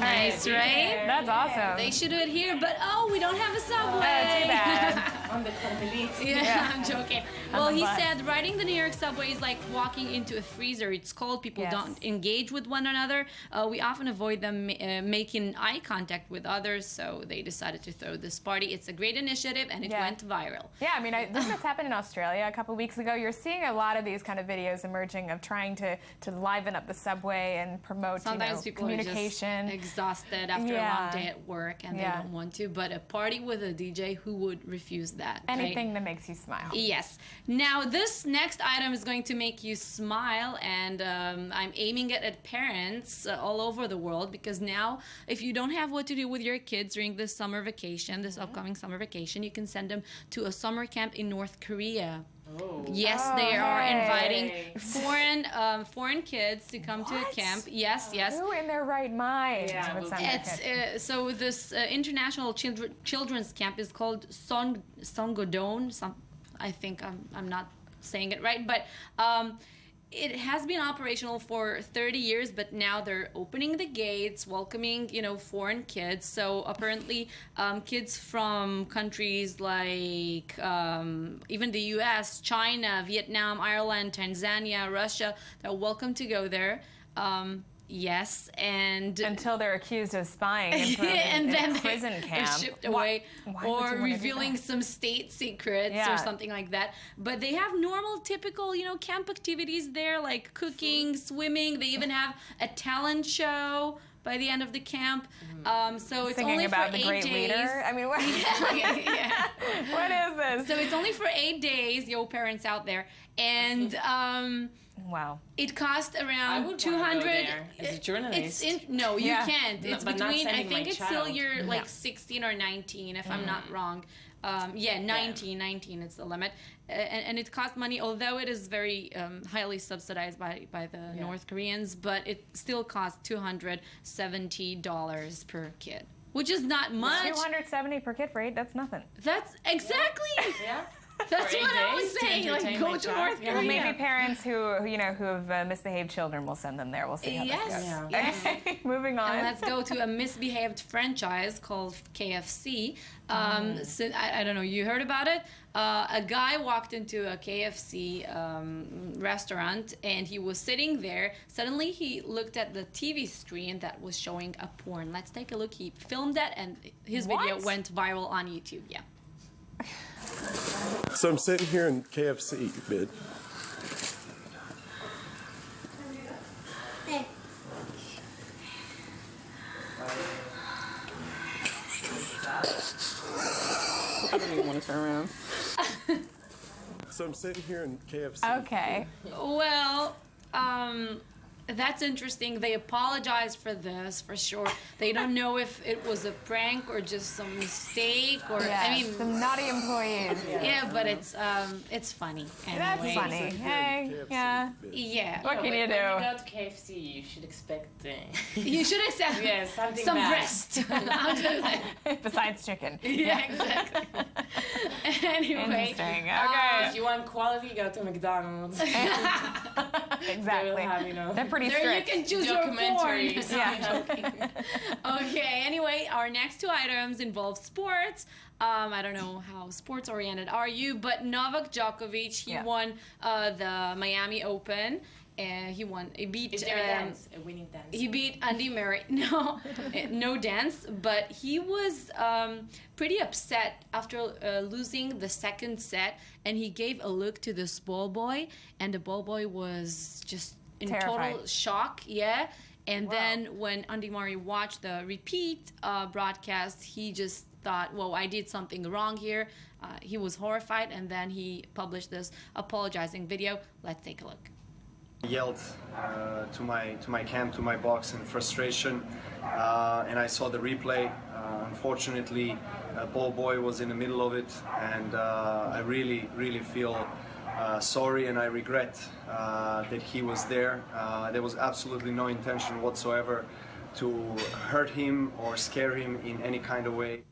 Nice, right? That's awesome. They should do it here, but we don't have a subway. Too bad. On the complete. Yeah, I'm joking. Well, he said riding the New York subway is like walking into a freezer. It's cold. People don't engage with one another. We often avoid them making eye contact with others, so they decided to throw this party. It's a great initiative, and it went viral. Yeah, I mean, didn't this happen in Australia a couple weeks ago? You're seeing a lot of these kind of videos emerging of trying to liven up the subway and promote Sometimes people communication. are just exhausted after a long day at work, and they don't want to. But a party with a DJ, who would refuse that? Anything that makes you smile. Yes. Now, this next item is going to make you smile, and I'm aiming it at parents all over the world, because now, if you don't have what to do with your kids during this summer vacation, this upcoming summer vacation, you can send them to a summer camp in North Korea. Oh. Yes, they are inviting foreign kids to come to a camp. Yes, yes. Who in their right mind would send their kid? So this international children's camp is called Songodon. I think I'm not saying it right, but it has been operational for 30 years, but now they're opening the gates, welcoming, foreign kids. So apparently, kids from countries like even the U.S., China, Vietnam, Ireland, Tanzania, Russia, they're welcome to go there. yes, and until they're accused of spying and thrown and in then a prison camp. They're shipped away, Why would you or wanna do revealing that? some state secrets or something like that. But they have normal, typical, camp activities there, like cooking, swimming. They even have a talent show by the end of the camp. So it's Singing only about for the 8 great days. leader? I mean, what? Yeah. What is this? So it's only for 8 days, yo parents out there. And wow. It cost I around would 200 wanna go there as a journalist. No, you Yeah. can't. No, It's but not between, I sending think my it's till child. you're like 16 or 19, if I'm not wrong. 19 is the limit. And it costs money, although it is very highly subsidized by the North Koreans, but it still costs $270 per kid, which is not much. $270 per kid for 8, that's nothing. That's exactly. Yeah. That's For 8 what I was days to saying. Like, entertain go my to child. North Yeah. Korea. Well, maybe parents who have misbehaved children will send them there. We'll see how this goes. Yes. Okay, moving on. And let's go to a misbehaved franchise called KFC. So, I don't know, you heard about it? A guy walked into a KFC restaurant and he was sitting there. Suddenly he looked at the TV screen that was showing a porn. Let's take a look. He filmed that and his video went viral on YouTube. Yeah. So I'm sitting here in KFC, bid. Hey. I don't even want to turn around. So I'm sitting here in KFC. Okay. Well, that's interesting. They apologized for this, for sure. They don't know if it was a prank or just some mistake, or I mean, some naughty employees. Yeah, but it's funny. That's Anyway. funny. Hey, yeah. Yeah. What can you When do? you go to KFC, you should expect You should accept something some bad. breast. Besides chicken. Yeah, exactly. Anyway, Interesting. Okay. If you want quality, go to McDonald's. Exactly. They will have, They're pretty there strict. you can choose your porn. Documentaries. Yeah. Okay, anyway, our next two items involve sports. I don't know how sports oriented are you, but Novak Djokovic, he won the Miami Open. He beat. Is there a dance? A winning dance? He beat Andy Murray. No, no dance. But he was pretty upset after losing the second set, and he gave a look to this ball boy, and the ball boy was just in Terrified. total shock. Yeah. And then when Andy Murray watched the repeat broadcast, he just thought, "Whoa, I did something wrong here." He was horrified, and then he published this apologizing video. Let's take a look. Yelled to my camp, to my box in frustration, and I saw the replay. Unfortunately, ball boy was in the middle of it, and I really feel sorry, and I regret that he was there. There was absolutely no intention whatsoever to hurt him or scare him in any kind of way.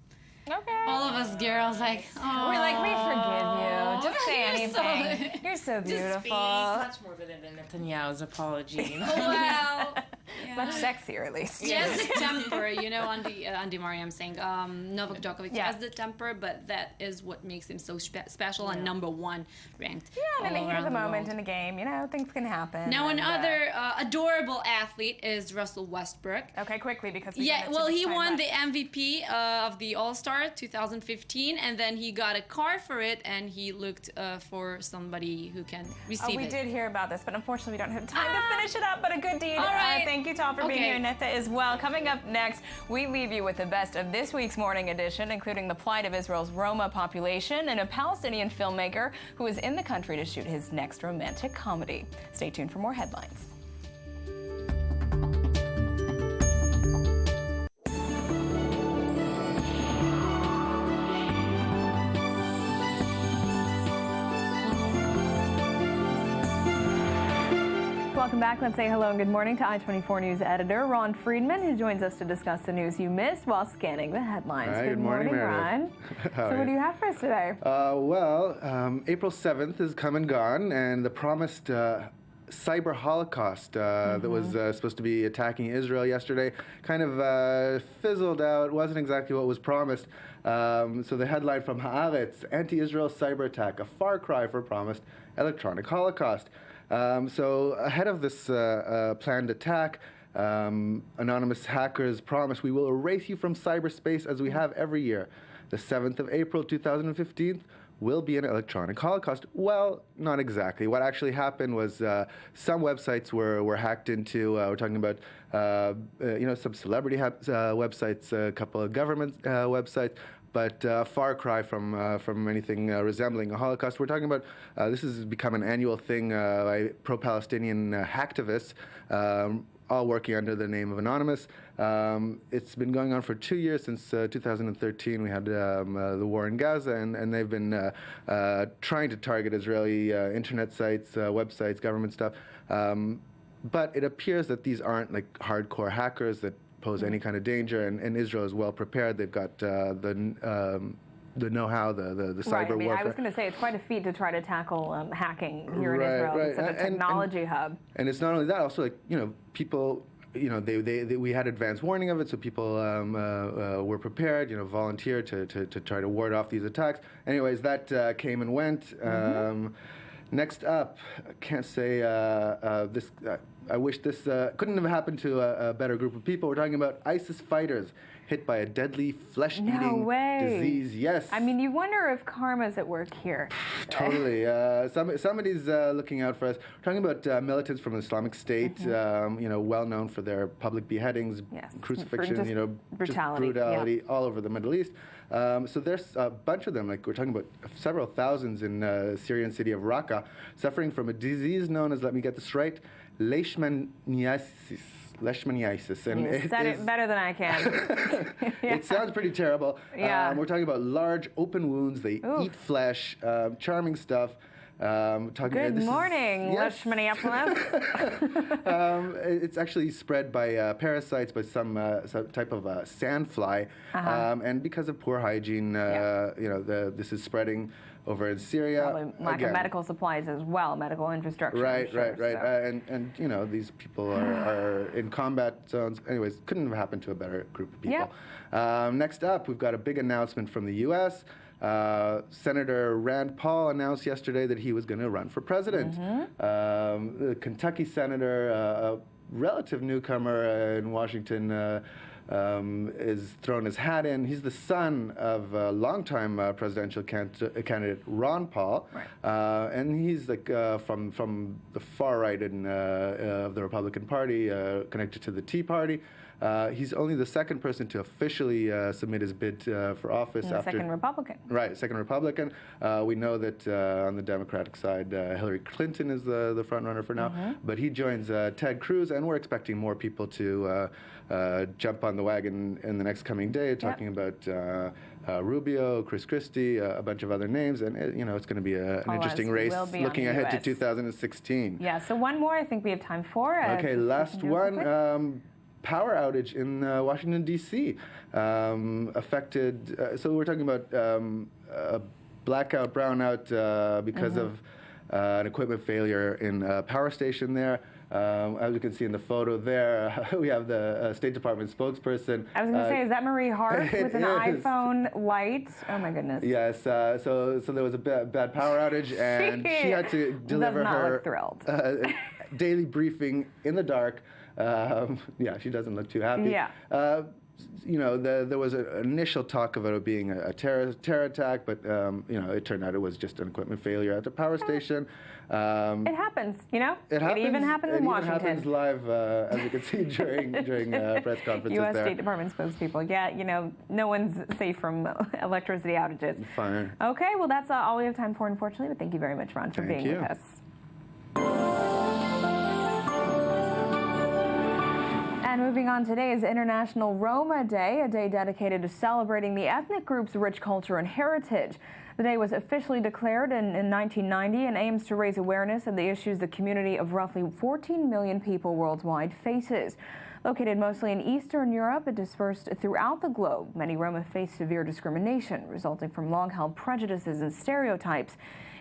Okay. All of us girls like, oh, We're like, we forgive you. Just say You're so- anything. You're so beautiful. Much more better than Netanyahu's apology. Well, Much sexier, at least. He has the temper, Andy Murray, I'm saying. Novak Djokovic has the temper, but that is what makes him so special and #1 ranked. Yeah, and all here's around a the moment world. in the game. Things can happen. Now, and, another adorable athlete is Russell Westbrook. Okay, quickly, because we don't Yeah, have too well, much he time won left. the MVP of the All-Star 2015, and then he got a car for it, and he looked for somebody who can receive we it. did hear about this, but unfortunately we don't have time to finish it up, but a good deed. All right. Thank you, Tom, for being Okay. here, Netta, as well. Coming up next, we leave you with the best of this week's morning edition, including the plight of Israel's Roma population and a Palestinian filmmaker who is in the country to shoot his next romantic comedy. Stay tuned for more headlines. Welcome back. Let's say hello and good morning to I-24 News editor Ron Friedman, who joins us to discuss the news you missed while scanning the headlines. Hi, good morning, Ron. How So are what do you? you have for us today? April 7th has come and gone, and the promised cyber holocaust that was supposed to be attacking Israel yesterday kind of fizzled out, wasn't exactly what was promised. So the headline from Haaretz, anti-Israel cyber attack, a far cry for promised electronic holocaust. So ahead of this planned attack, Anonymous hackers promise we will erase you from cyberspace as we have every year. The 7th of April 2015 will be an electronic holocaust. Well, not exactly. What actually happened was some websites were hacked into. We're talking about some celebrity websites, a couple of government websites, but far cry from anything resembling a Holocaust. We're talking about this has become an annual thing by pro-Palestinian hacktivists, all working under the name of Anonymous. It's been going on for 2 years, since 2013. We had the war in Gaza, and they've been trying to target Israeli internet sites, websites, government stuff. But it appears that these aren't like hardcore hackers that pose any kind of danger, and Israel is well prepared. They've got the know-how, the cyber right. I mean, warfare. I was going to say, it's quite a feet to try to tackle hacking here in Israel. Right. It's such a technology hub. And it's not only that, also, people, we had advance warning of it, so people were prepared, volunteered to try to ward off these attacks. Anyways, that came and went. Next up, I can't say this. I wish this couldn't have happened to a better group of people. We're talking about ISIS fighters hit by a dedeadly flesh-eating disease. Yes. I mean, you wonder if karma's at work here. Totally. Somebody's looking out for us. We're talking about militants from Islamic State, well known for their public beheadings, crucifixion, brutality all over the Middle East. So there's a bunch of them, like we're talking about several thousands in the Syrian city of Raqqa, suffering from a disease known as, let me get this right, leishmaniasis. And you said it better than I can. It sounds pretty terrible. Yeah. We're talking about large open wounds. They eat flesh, charming stuff. Good morning, Leishmaniasis. It's actually spread by parasites, by some type of sandfly, and because of poor hygiene, this is spreading over in Syria. Probably lack of medical supplies as well, medical infrastructure. Right. So. And these people are in combat zones. Anyways, couldn't have happened to a better group of people. Next up, we've got a big announcement from the U.S. Senator Rand Paul announced yesterday that he was going to run for president. The Kentucky senator, a relative newcomer in Washington, is thrown his hat in. He's the son of longtime presidential candidate Ron Paul, and he's like from the far right of the Republican Party, connected to the Tea Party. He's only the second person to officially submit his bid for office. After second Republican. Right, second Republican. We know that on the Democratic side, Hillary Clinton is the front runner for now, but he joins Ted Cruz, and we're expecting more people to jump on the wagon in the next coming day, talking about Rubio, Chris Christie, a bunch of other names, and it's going to be an interesting race looking ahead to 2016. Yeah, so one more I think we have time for. Okay, last one. Power outage in Washington, D.C. Affected, so we're talking about a blackout, brownout because of an equipment failure in a power station there. As you can see in the photo there, we have the State Department spokesperson. I was going to say, is that Marie Hart with an iPhone light? Oh my goodness. Yes, so there was a bad power outage, and she had to deliver her daily briefing in the dark. She doesn't look too happy. Yeah. There was an initial talk of it being a terror attack, but it turned out it was just an equipment failure at the power station. It happens, It happens. It even happens in Washington. It happens live, as you can see during press conferences U.S. there. State Department spokespeople. Yeah, no one's safe from electricity outages. Fine. Okay, well that's all we have time for, unfortunately. But thank you very much, Ron, for being with us. And moving on, today is International Roma Day, a day dedicated to celebrating the ethnic group's rich culture and heritage. The day was officially declared in 1990 and aims to raise awareness of the issues the community of roughly 14 million people worldwide faces. Located mostly in Eastern Europe and dispersed throughout the globe, many Roma face severe discrimination resulting from long-held prejudices and stereotypes.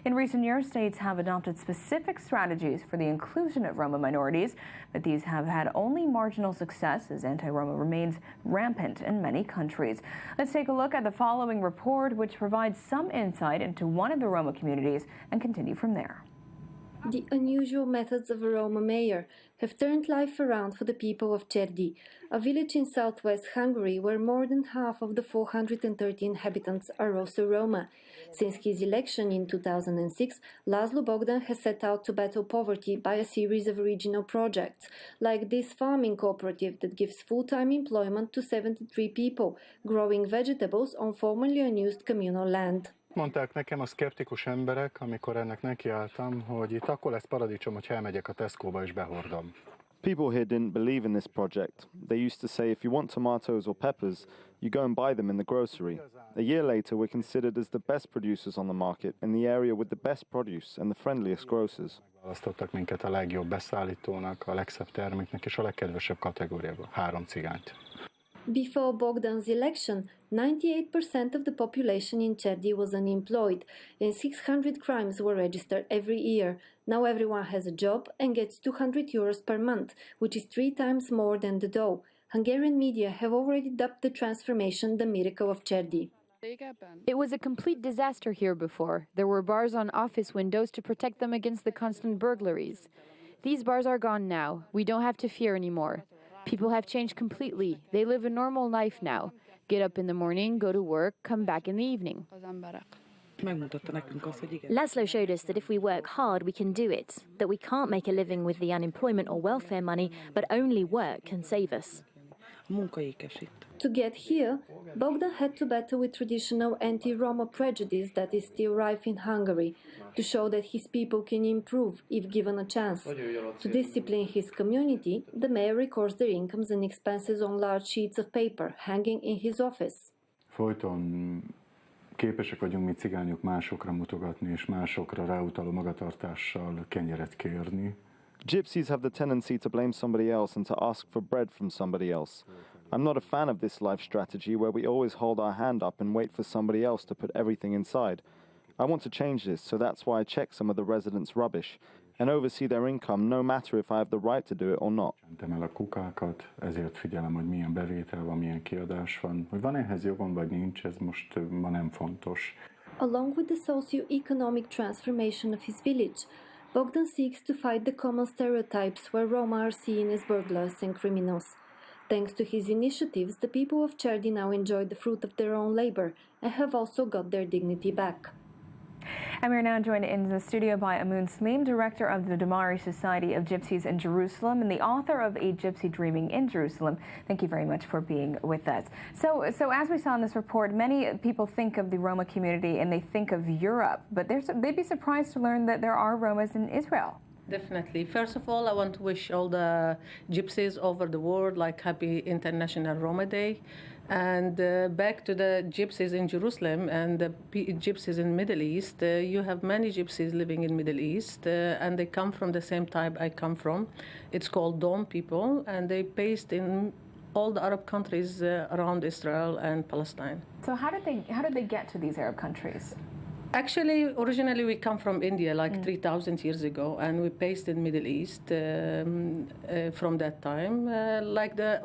In recent years, states have adopted specific strategies for the inclusion of Roma minorities, but these have had only marginal success as anti-Roma remains rampant in many countries. Let's take a look at the following report, which provides some insight into one of the Roma communities, and continue from there. The unusual methods of a Roma mayor have turned life around for the people of Cerdi, a village in southwest Hungary where more than half of the 430 inhabitants are also Roma. Since his election in 2006, Laszlo Bogdan has set out to battle poverty by a series of regional projects, like this farming cooperative that gives full-time employment to 73 people, growing vegetables on formerly unused communal land. Mondták nekem a szkeptikus emberek, amikor ennek nekiálltam, hogy itt akkor lesz paradicsom, hogy elmegyek a Tesco-ba és behordom. People here didn't believe in this project. They used to say if you want tomatoes or peppers, you go and buy them in the grocery. A year later, we're considered as the best producers on the market in the area with the best produce and the friendliest grocers. Választottak minket a legjobb beszállítónak, a legszebb terméknek és a legkedvesebb kategóriába. 3 cigányt. Before Bogdan's election, 98% of the population in Cerdi was unemployed, and 600 crimes were registered every year. Now everyone has a job and gets 200 euros per month, which is 3 times more than the dough. Hungarian media have already dubbed the transformation the miracle of Cerdi. It was a complete disaster here before. There were bars on office windows to protect them against the constant burglaries. These bars are gone now. We don't have to fear anymore. People have changed completely. They live a normal life now. Get up in the morning, go to work, come back in the evening. Laszlo showed us that if we work hard, we can do it, that we can't make a living with the unemployment or welfare money, but only work can save us. To get here, Bogdan had to battle with traditional anti-Roma prejudice that is still rife in Hungary, to show that his people can improve if given a chance. To discipline his community, the mayor records their incomes and expenses on large sheets of paper hanging in his office. Folyton képesek vagyunk mi cigányok másokra mutogatni és másokra ráutaló magatartással kenyeret kérni. Gypsies have the tendency to blame somebody else and to ask for bread from somebody else. I'm not a fan of this life strategy where we always hold our hand up and wait for somebody else to put everything inside. I want to change this, so that's why I check some of the residents' rubbish and oversee their income, no matter if I have the right to do it or not. Centem el a kukákat, ezért figyelem, hogy milyen bevétel van, milyen kiadás van. Hogy van ehhez jogom, vagy nincs, ez most ma nem fontos. Along with the socio-economic transformation of his village, Bogdan seeks to fight the common stereotypes where Roma are seen as burglars and criminals. Thanks to his initiatives, the people of Cerdi now enjoy the fruit of their own labor and have also got their dignity back. And we're now joined in the studio by Amun Saleem, director of the Damari Society of Gypsies in Jerusalem and the author of A Gypsy Dreaming in Jerusalem. Thank you very much for being with us. So as we saw in this report, many people think of the Roma community and they think of Europe, but they'd be surprised to learn that there are Romas in Israel. Definitely. First of all, I want to wish all the gypsies over the world like happy International Roma Day. And back to the gypsies in Jerusalem and the gypsies in Middle East, you have many gypsies living in Middle East, and they come from the same tribe I come from. It's called Dom people, and they based in all the Arab countries around Israel and Palestine. So how did they get to these Arab countries? Actually, originally we come from India like 3,000 years ago, and we based in Middle East from that time.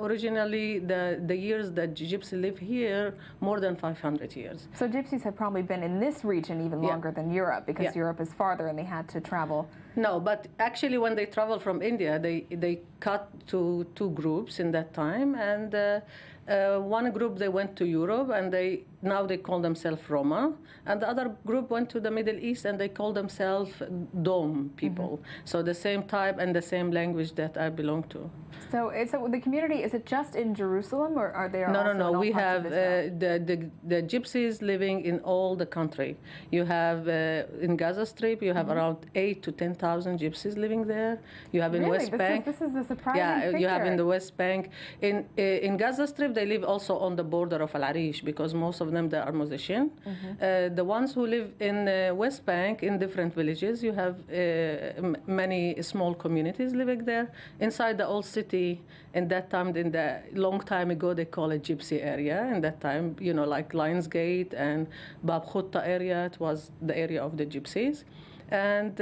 Originally the years that Gypsies live here, more than 500 years. So Gypsies have probably been in this region even longer than Europe, because Europe is farther and they had to travel. No, but actually when they travel from India, they cut to 2 groups in that time, and one group they went to Europe and now they call themselves Roma, and the other group went to the Middle East and they call themselves Dom people. So the same type and the same language that I belong to. So the community, is it just in Jerusalem, or are there also No. in all We parts have of Israel? the Gypsies living in all the country. You have in Gaza Strip, you have around 8,000 to 10,000 Gypsies living there. You have in West Bank. This is a surprising figure. You have in the West Bank. In Gaza Strip, they live also on the border of Al Arish, because most of them they are musicians. The ones who live in West Bank in different villages, you have many small communities living there. Inside the old city, in that time, in the long time ago, they call it Gypsy area. In that time, like Lionsgate and Bab Khutta area, it was the area of the Gypsies. and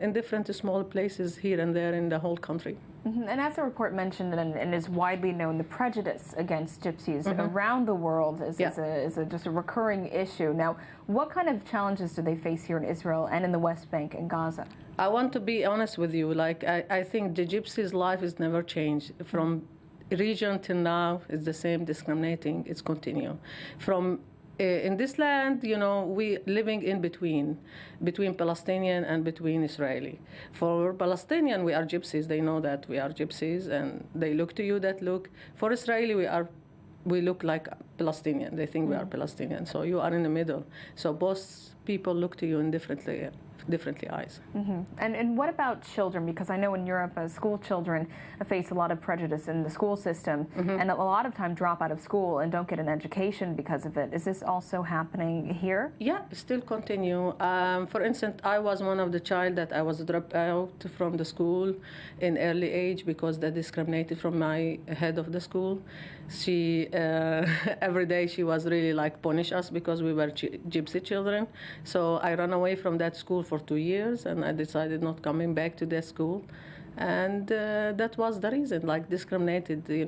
in different small places here and there in the whole country. And as the report mentioned and is widely known, the prejudice against gypsies around the world is just a recurring issue. Now, what kind of challenges do they face here in Israel and in the West Bank and Gaza? I want to be honest with you. Like, I think the gypsies' life has never changed. From region till now, it's the same discriminating. It's continue. From in this land, we living in between Palestinian and between Israeli. For Palestinian, we are gypsies. They know that we are gypsies, and they look to you that look. For Israeli, we look like Palestinian. They think we are Palestinian. So you are in the middle. So both people look to you in differently eyes. And what about children? Because I know in Europe, school children face a lot of prejudice in the school system, and a lot of time drop out of school and don't get an education because of it. Is this also happening here? Yeah, still continue. For instance, I was one of the child that I was dropped out from the school in early age because they discriminated from my head of the school. She every day she was really like punish us because we were gypsy children. So I ran away from that school for 2 years, and I decided not coming back to that school. And that was the reason, like discriminated, What do you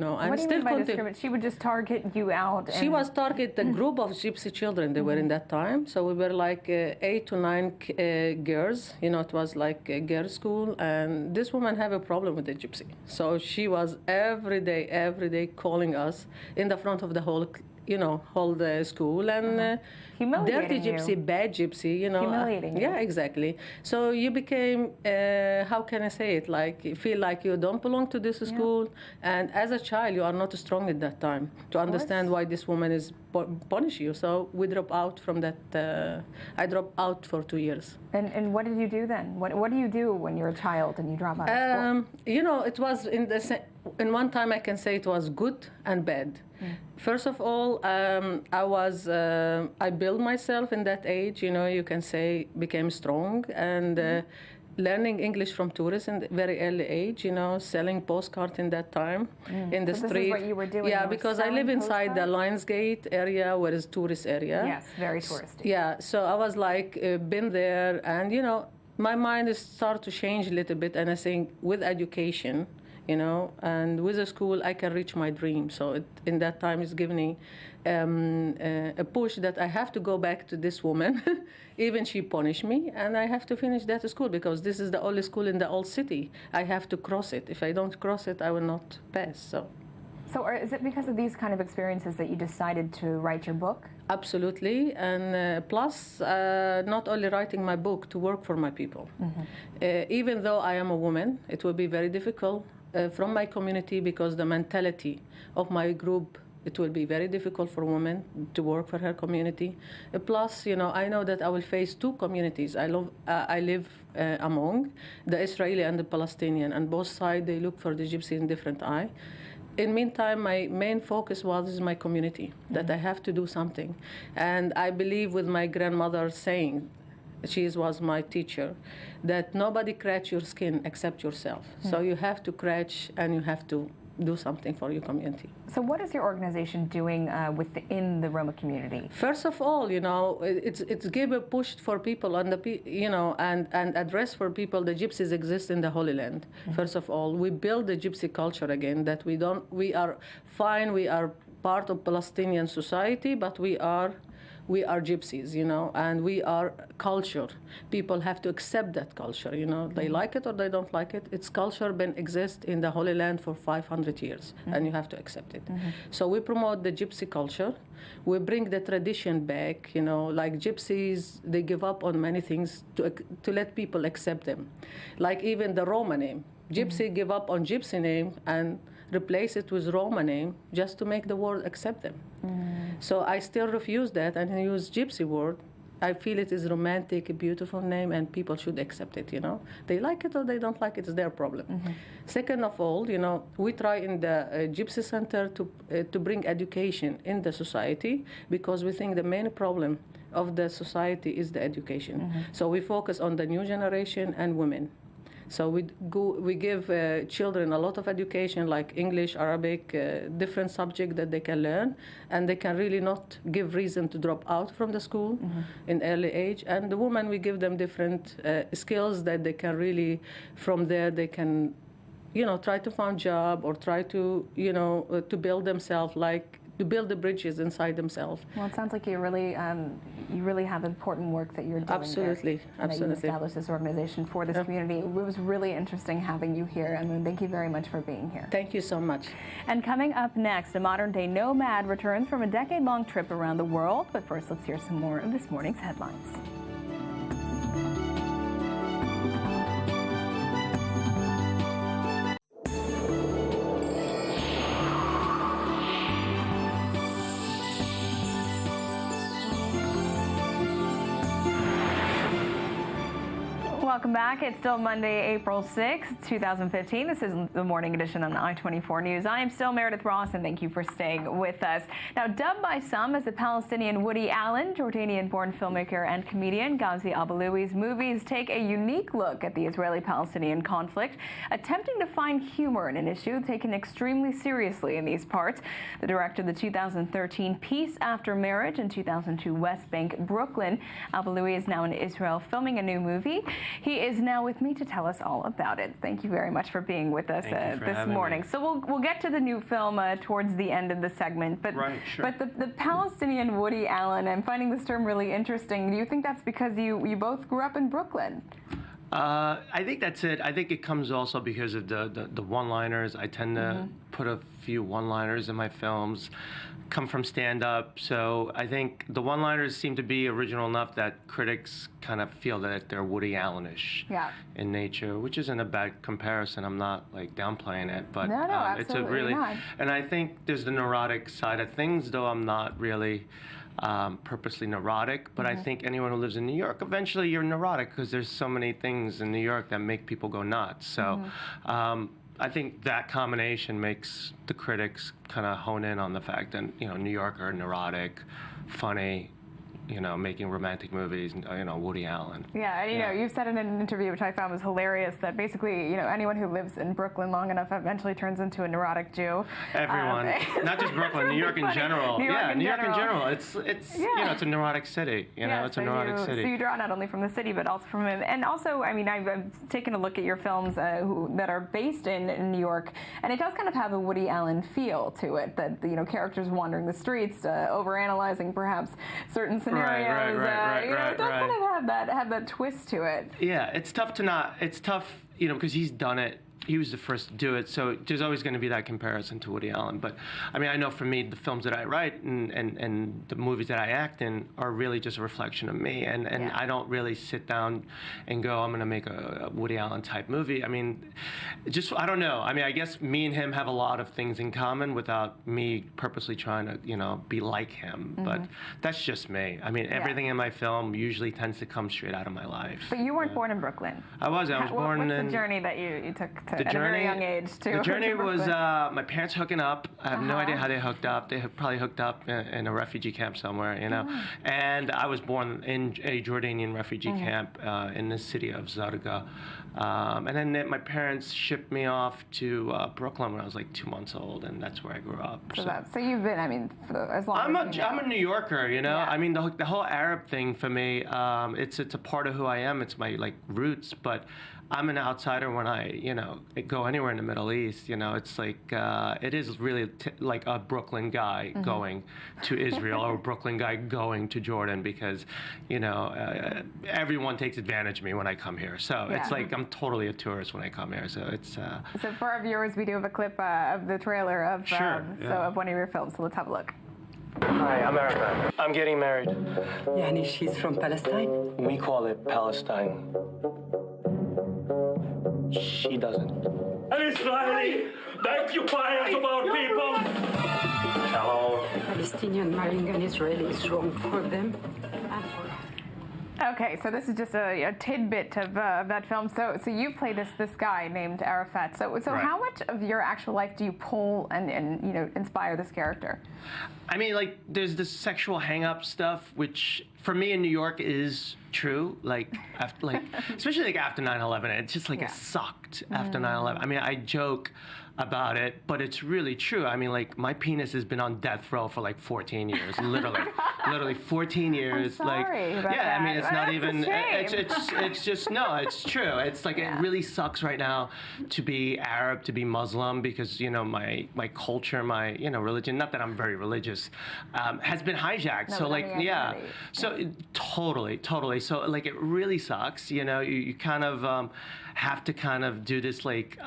mean by discriminate? She would just target you out? She was target a group of gypsy children. They were in that time. So we were like 8 to 9 girls. It was like a girls' school. And this woman had a problem with the gypsy. So she was every day calling us in the front of the whole the school and dirty gypsy, bad gypsy, Humiliating you. Yeah, exactly. So you became, how can I say it, like you feel like you don't belong to this school. And as a child, you are not strong at that time to understand why this woman is punish you. So we drop out from that. I dropped out for 2 years. And what did you do then? What do you do when you're a child and you drop out of school? It was in one time I can say it was good and bad. First of all, I built myself in that age. You can say became strong and. Learning English from tourists in a very early age, selling postcards in that time in the street. This is what you were doing? Yeah, because I live inside the Lionsgate area, where is tourist area. Yes, very touristy. Yeah, so I was like, been there, and my mind is start to change a little bit, and I think with education, and with a school, I can reach my dream. So in that time, it's given me a push that I have to go back to this woman, even she punished me, and I have to finish that school because this is the only school in the old city. I have to cross it. If I don't cross it, I will not pass. So is it because of these kind of experiences that you decided to write your book? Absolutely, and plus, not only writing my book, to work for my people. Even though I am a woman, it will be very difficult from my community because the mentality of my group, it will be very difficult for women to work for her community. Plus, I know that I will face two communities. I live among the Israeli and the Palestinian, and both sides, they look for the gypsy in different eye. In meantime, my main focus was my community, that I have to do something. And I believe with my grandmother saying, she was my teacher, that nobody scratch your skin except yourself. So you have to scratch and you have to do something for your community. So what is your organization doing within the Roma community? First of all, it's give a push for people and and address for people the gypsies exist in the Holy Land. First of all, we build the gypsy culture again, that we are fine, we are part of Palestinian society, but we are gypsies, and we are culture. People have to accept that culture, They like it or they don't like it. It's culture been exist in the Holy Land for 500 years, and you have to accept it. So we promote the gypsy culture. We bring the tradition back, like gypsies, they give up on many things to let people accept them. Like even the Roma name. Gypsy give up on gypsy name and replace it with Roma name just to make the world accept them. So I still refuse that and use gypsy word. I feel it is romantic, a beautiful name, and people should accept it, They like it or they don't like it, it's their problem. Second of all, we try in the Gypsy Center to bring education in the society because we think the main problem of the society is the education. So we focus on the new generation and women. So we give children a lot of education, like English, Arabic, different subjects that they can learn, and they can really not give reason to drop out from the school in early age. And the women, we give them different skills that they can really, from there, they can, try to find job or try to, to build themselves, like to build the bridges inside themselves. Well, it sounds like you really have important work that you're doing. Absolutely, there, and that you established this organization for this community. It was really interesting having you here, and thank you very much for being here. Thank you so much. And coming up next, a modern-day nomad returns from a decade-long trip around the world. But first, let's hear some more of this morning's headlines. Welcome back. It's still Monday, April 6th, 2015. This is the morning edition on I-24 News. I am still Meredith Ross, and thank you for staying with us. Now, dubbed by some as the Palestinian Woody Allen, Jordanian-born filmmaker and comedian Ghazi Abaloui's movies take a unique look at the Israeli-Palestinian conflict, attempting to find humor in an issue taken extremely seriously in these parts. The director of the 2013 Peace After Marriage and 2002 West Bank, Brooklyn, Abaloui is now in Israel filming a new movie. He is now with me to tell us all about it. Thank you very much for being with us this morning. So we'll get to the new film towards the end of the segment. But but the Palestinian Woody Allen, I'm finding this term really interesting. Do you think that's because you both grew up in Brooklyn? I think that's it. I think it comes also because of the one-liners. I tend to put a few one-liners in my films, come from stand-up. So I think the one-liners seem to be original enough that critics kind of feel that they're Woody Allen-ish in nature, which isn't a bad comparison. I'm not like downplaying it, but it's a really not. And I think there's the neurotic side of things, though I'm not really purposely neurotic, but I think anyone who lives in New York, eventually you're neurotic because there's so many things in New York that make people go nuts. So I think that combination makes the critics kind of hone in on the fact that, New Yorker, neurotic, funny, making romantic movies, Woody Allen. Yeah, and you've said in an interview, which I found was hilarious, that basically, anyone who lives in Brooklyn long enough eventually turns into a neurotic Jew. Everyone, not just Brooklyn, New York in general. New York in general. It's it's a neurotic city. It's a neurotic city. So you draw not only from the city, but also from him. And also, I've taken a look at your films that are based in New York, and it does kind of have a Woody Allen feel to it. That characters wandering the streets, overanalyzing perhaps certain scenarios. It does kind of have that twist to it. Yeah, it's tough because he's done it. He was the first to do it, so there's always going to be that comparison to Woody Allen. But I know for me, the films that I write and the movies that I act in are really just a reflection of me. And I don't really sit down and go, I'm going to make a Woody Allen type movie. I don't know. I guess me and him have a lot of things in common without me purposely trying to, be like him. But that's just me. Everything in my film usually tends to come straight out of my life. But you weren't born in Brooklyn. I was born in... What's the journey that you took at a very young age to The journey was my parents hooking up. I have no idea how they hooked up. They probably hooked up in a refugee camp somewhere, And I was born in a Jordanian refugee camp in the city of Zarqa. And then my parents shipped me off to Brooklyn when I was like 2 months old, and that's where I grew up. So you've been, for as long as you know. I'm a New Yorker, the whole Arab thing for me, it's a part of who I am. It's my roots, but I'm an outsider when I, go anywhere in the Middle East. It's like it is really like a Brooklyn guy going to Israel or a Brooklyn guy going to Jordan because, everyone takes advantage of me when I come here. So it's like I'm totally a tourist when I come here. So it's. So for our viewers, we do have a clip of the trailer of of one of your films. So let's have a look. Hi, I'm Erica. I'm getting married. Yani she's from Palestine? We call it Palestine. She doesn't. An Israeli, the occupiers of our people. Hello. Palestinian marrying an Israeli is wrong for them and for us. Okay, so this is just a tidbit of that film. So you play this guy named Arafat. So Right. how much of your actual life do you pull and inspire this character? I mean, like, there's this sexual hang-up stuff, which for me in New York is true. Like, after, especially like after 9/11, it's just like it sucked after 9/11. I mean, I joke about it, but it's really true. I mean, like, my penis has been on death row for like 14 years, literally 14 years. I'm sorry about that. I mean, it's not That's even. a shame. It's just no, it's true. It's like it really sucks right now to be Arab, to be Muslim, because my culture, my religion. Not that I'm very religious, has been hijacked. So like so totally. So like it really sucks. You kind of have to kind of do this like.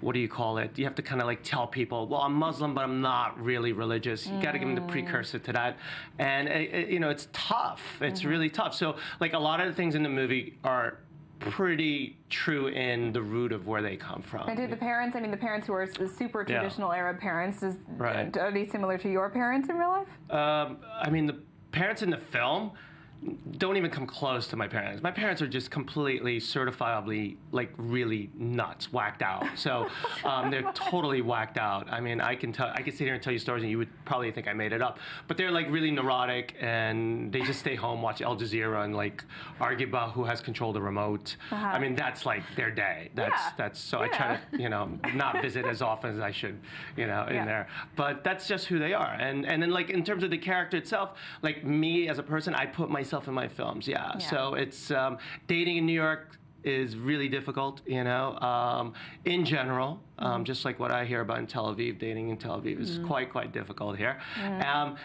What do you call it? You have to kind of like tell people, well, I'm Muslim, but I'm not really religious. You got to give them the precursor to that. And, it's tough. It's really tough. So, like, a lot of the things in the movie are pretty true in the root of where they come from. And do the parents, the parents who are super traditional Arab parents, are they similar to your parents in real life? The parents in the film don't even come close to my parents. My parents are just completely certifiably, like, really nuts, whacked out. So they're totally whacked out. I mean, I can sit here and tell you stories and you would probably think I made it up. But they're like really neurotic and they just stay home, watch Al Jazeera and like argue about who has control of the remote. I mean, that's like their day. So I try to, not visit as often as I should, in there. But that's just who they are. And then like in terms of the character itself, like me as a person, I put myself in my films, So it's dating in New York is really difficult, in general. Just like what I hear about in Tel Aviv, dating in Tel Aviv is quite difficult here.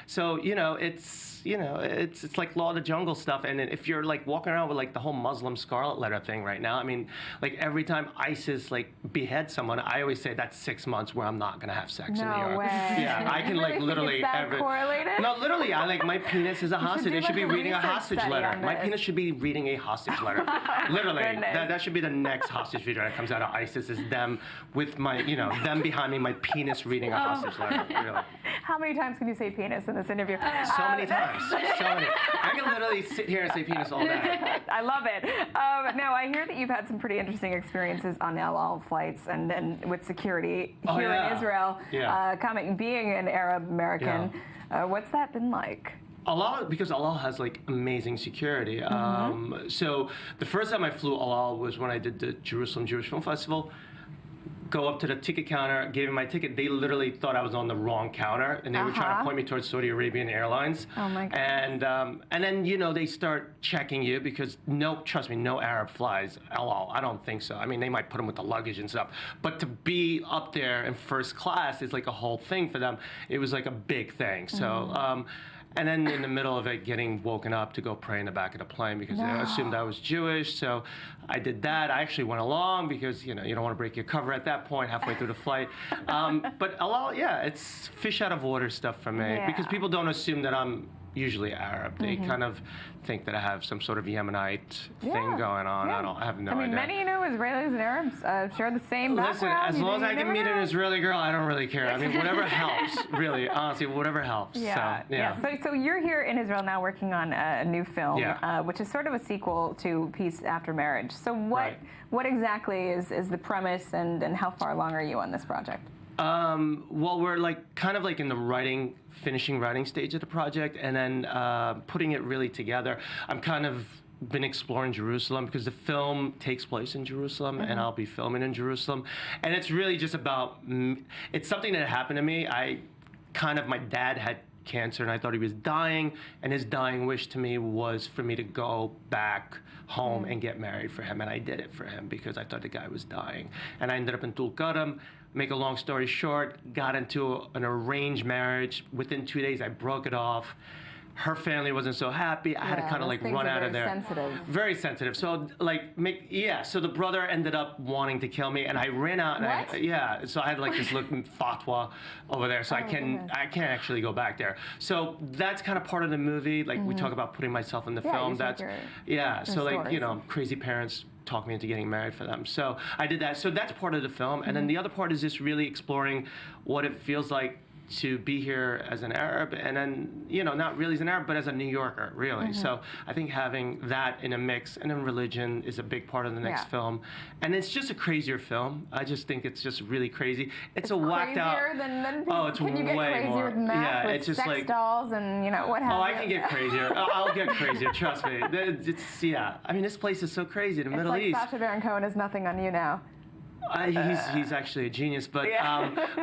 So it's like Law of the Jungle stuff. And if you're like walking around with like the whole Muslim scarlet letter thing right now, I mean, like every time ISIS like beheads someone, I always say that's 6 months where I'm not gonna have sex in New York. Way. Yeah, I can like literally correlated? No, literally, I like my penis is a hostage. It should be reading a hostage letter. My this. penis should be reading a hostage letter. Literally, that should be the next hostage video that comes out of ISIS is them with my, them behind me, my penis reading a hostage letter. Really. How many times can you say penis in this interview? So many times. So many. I can literally sit here and say penis all day. I love it. Now, I hear that you've had some pretty interesting experiences on El Al flights and with security here in Israel. Being an Arab American, what's that been like? Because El Al has like amazing security. So the first time I flew El Al was when I did the Jerusalem Jewish Film Festival. Go up to the ticket counter, gave him my ticket. They literally thought I was on the wrong counter, and they were trying to point me towards Saudi Arabian Airlines. Oh my God. And then they start checking you because trust me, no Arab flies El Al. I don't think so. I mean, they might put them with the luggage and stuff, but to be up there in first class is like a whole thing for them. It was like a big thing. So. And then in the middle of it, getting woken up to go pray in the back of the plane because they assumed I was Jewish. So I did that. I actually went along because, you don't want to break your cover at that point halfway through the flight. But El Al, it's fish out of water stuff for me because people don't assume that I'm usually Arab. They kind of think that I have some sort of Yemenite thing going on. I have no idea. Many, Israelis and Arabs share the same background. Listen, as long as I can meet an Israeli girl, I don't really care. I mean, whatever helps, really, honestly, whatever helps. So you're here in Israel now working on a new film, which is sort of a sequel to Peace After Marriage. So what exactly is the premise and how far along are you on this project? Well, we're like kind of like in the finishing writing stage of the project, and then putting it really together. I'm kind of been exploring Jerusalem because the film takes place in Jerusalem, and I'll be filming in Jerusalem, and it's really just about. It's something that happened to me. My dad had cancer, and I thought he was dying, and his dying wish to me was for me to go back home and get married for him, and I did it for him because I thought the guy was dying, and I ended up in Tulkarm. Make a long story short, got into an arranged marriage. Within 2 days, I broke it off. Her family wasn't so happy. I had to kind of like run out of there. Very sensitive. So so the brother ended up wanting to kill me, and I ran out. And so I had like this fatwa over there. So I can't actually go back there. So that's kind of part of the movie. Like we talk about putting myself in the film. So like crazy parents talk me into getting married for them. So I did that. So that's part of the film. And then the other part is just really exploring what it feels like to be here as an Arab, and then, you know, not really as an Arab, but as a New Yorker, really. So I think having that in a mix, and then religion is a big part of the next film. And it's just a crazier film. I just think it's just really crazy. It's a whacked out. Than Oh, it's can you get way crazier more. than that? Yeah, with it's just sex like dolls and, you know, what have Oh, you. I can get crazier. I'll get crazier. Trust me. It's yeah. I mean, this place is so crazy. The Middle It's East. like Sacha Baron Cohen has nothing on you now. He's actually a genius, but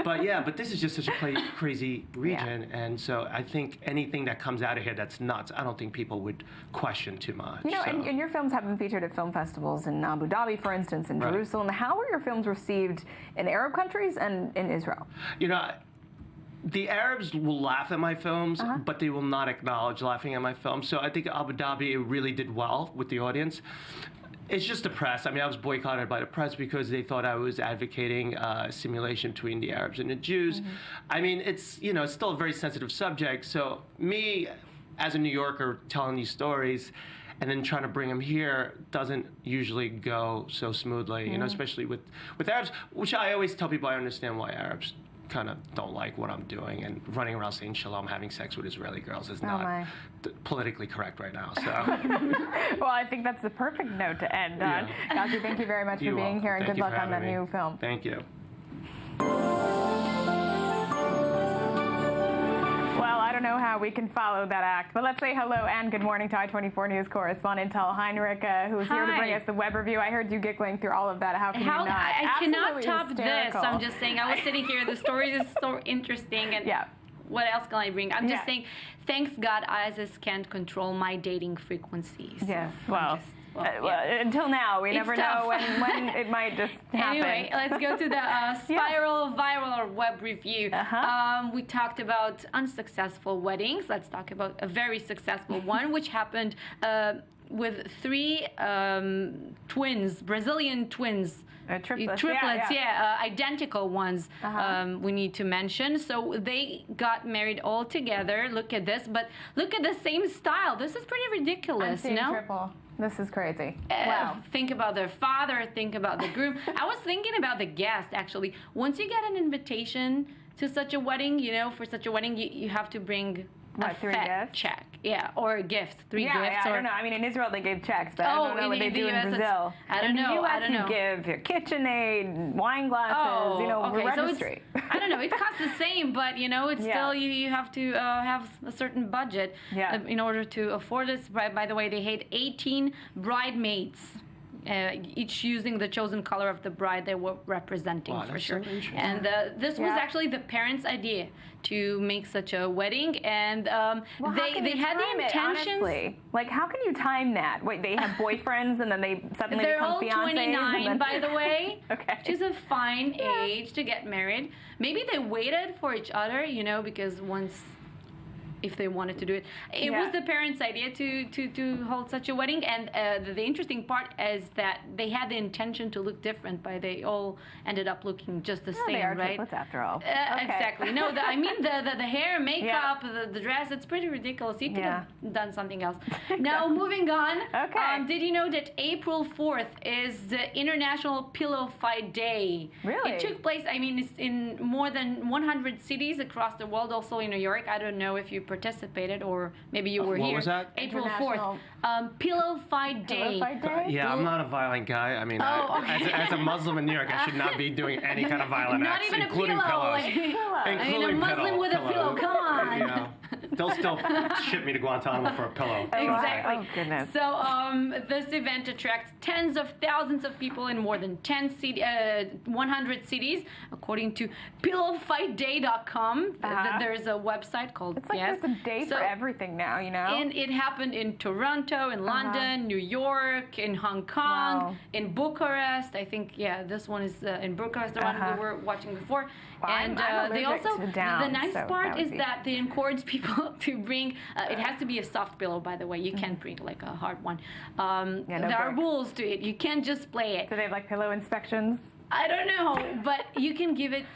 but this is just such a crazy region, and so I think anything that comes out of here that's nuts, I don't think people would question too much. You know, so. and your films have been featured at film festivals in Abu Dhabi, for instance, in Jerusalem. How were your films received in Arab countries and in Israel? You know, the Arabs will laugh at my films, but they will not acknowledge laughing at my films. So I think Abu Dhabi, it really did well with the audience. It's just the press. I mean, I was boycotted by the press because they thought I was advocating assimilation between the Arabs and the Jews. I mean, it's, you know, it's still a very sensitive subject. So me, as a New Yorker, telling these stories and then trying to bring them here doesn't usually go so smoothly, you know, especially with Arabs, which I always tell people I understand why Arabs kind of don't like what I'm doing, and running around saying shalom, having sex with Israeli girls is not politically correct right now. So, well, I think that's the perfect note to end on. Ghazi, thank you very much for being here, and good luck on that new film. Thank you. Well, I don't know how we can follow that act, but let's say hello and good morning to I-24 News correspondent Tal Heinrich, who's here to bring us the web review. I heard you giggling through all of that. How can you not? I cannot top hysterical. this. I'm just saying, I was sitting here, the story is so interesting, and what else can I bring? I'm just saying, thanks God, ISIS can't control my dating frequencies. Yes, well, until now, we never know when it might just happen. Anyway, let's go to the spiral viral web review. We talked about unsuccessful weddings. Let's talk about a very successful one, which happened with three twins, Brazilian twins. Triplets, identical ones we need to mention. So they got married all together. Look at this, but look at the same style. This is pretty ridiculous, I'm seeing triple. This is crazy. Wow. Think about their father, think about the groom. I was thinking about the guest, actually. Once you get an invitation to such a wedding, you know, for such a wedding, you have to bring a 3 gifts? check. Yeah, or a gift. 3 gifts. I don't know. I mean, in Israel they gave checks, but I don't know what they do in Brazil. I don't know. In the US you give your KitchenAid, wine glasses, you know, registry. So I don't know. It costs the same, but you know, it's still you have to have a certain budget in order to afford this. By the way, they had 18 bridesmaids. Each using the chosen color of the bride they were representing, for sure. So and this was actually the parents' idea to make such a wedding, and they had the intentions. Like, how can you time that? Wait, they have boyfriends and then they suddenly become fiancés? They're all 29, by the way. Okay. Which is a fine age to get married. Maybe they waited for each other, you know, because once, if they wanted to do it. It was the parents' idea to hold such a wedding, and the interesting part is that they had the intention to look different, but they all ended up looking just the same, they are right? triplets after all. Exactly. No, I mean the hair, makeup, the dress, it's pretty ridiculous. You could have done something else. Now, moving on. Okay. Did you know that April 4th is the International Pillow Fight Day? Really? It took place, I mean, it's in more than 100 cities across the world, also in New York. I don't know if you participated, or maybe you were here. What was that? April 4th. Pillow Fight Day. Pillow Fight Day? Yeah, I'm not a violent guy. I mean, as a Muslim in New York, I should not be doing any kind of violent not acts, even including a pillow. pillows. Including a Muslim with a pillow. Come on. Yeah. They'll still ship me to Guantanamo for a pillow. Exactly. Oh, goodness. So this event attracts tens of thousands of people in more than 100 cities, according to pillowfightday.com. There's a website called. It's like there's a day for everything now, you know. And it happened in Toronto, in London, New York, in Hong Kong, in Bucharest. I think this one is in Bucharest, the one we were watching before. Well, and they also the nice part is that they encourage people to bring. It has to be a soft pillow, by the way. You can't bring like a hard one. There are rules to it. You can't just play it. Do they have like pillow inspections? I don't know, but you can give it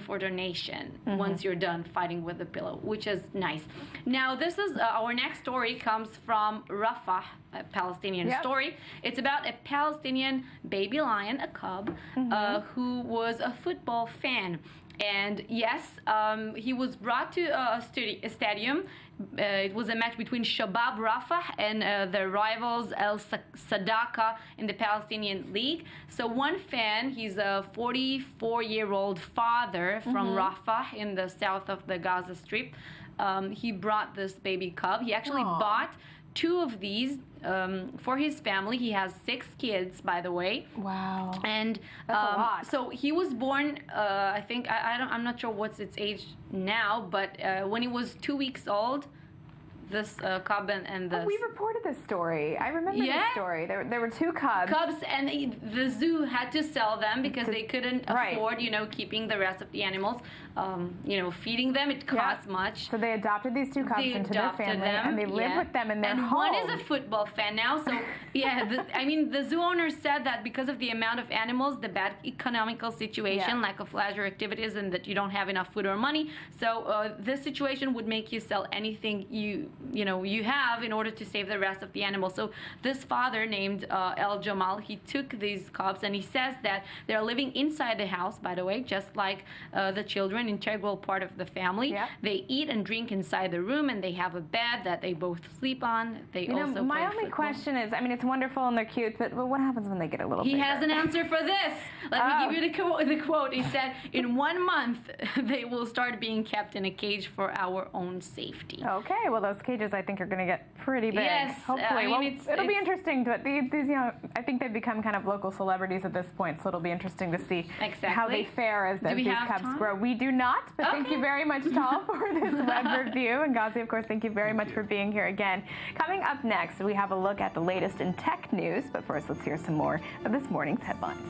for donation once you're done fighting with the pillow, which is nice. Now, this is our next story comes from Rafah, a Palestinian story. It's about a Palestinian baby lion, a cub, who was a football fan. And yes, he was brought to a stadium. It was a match between Shabab Rafah and the rivals El Sadaka in the Palestinian League. So one fan, he's a 44-year-old father from Rafah in the south of the Gaza Strip. He brought this baby cub. He actually bought 2 of these for his family. He has 6 kids, by the way. Wow. And that's a lot. So he was born, I think, I'm not sure what's its age now, but when he was 2 weeks old, this cub and the... Oh, we reported this story. I remember this story. There were 2 cubs. And the zoo had to sell them because they couldn't afford, keeping the rest of the animals. Feeding them, it costs much. So they adopted these 2 cubs into their family, and they live with them in their home. And one is a football fan now. So, the zoo owner said that because of the amount of animals, the bad economical situation, lack of leisure activities, and that you don't have enough food or money. So this situation would make you sell anything you have in order to save the rest of the animals. So this father named El Jamal, he took these cubs, and he says that they're living inside the house, by the way, just like the children, integral part of the family. They eat and drink inside the room, and they have a bed that they both sleep on. They also my play only football. question is, it's wonderful and they're cute, but what happens when they get a little bigger? He has an answer for this. Let me give you the quote. He said, in 1 month, they will start being kept in a cage for our own safety. Okay, well, those cages, I think, are going to get pretty big. Yes. Hopefully. It'll be interesting. But these I think they've become kind of local celebrities at this point, so it'll be interesting to see how they fare as these cubs grow. We do not, but thank you very much, Tal, for this web review. And Ghazi, of course, thank you very much for being here again. Coming up next, we have a look at the latest in tech news. But first, let's hear some more of this morning's headlines.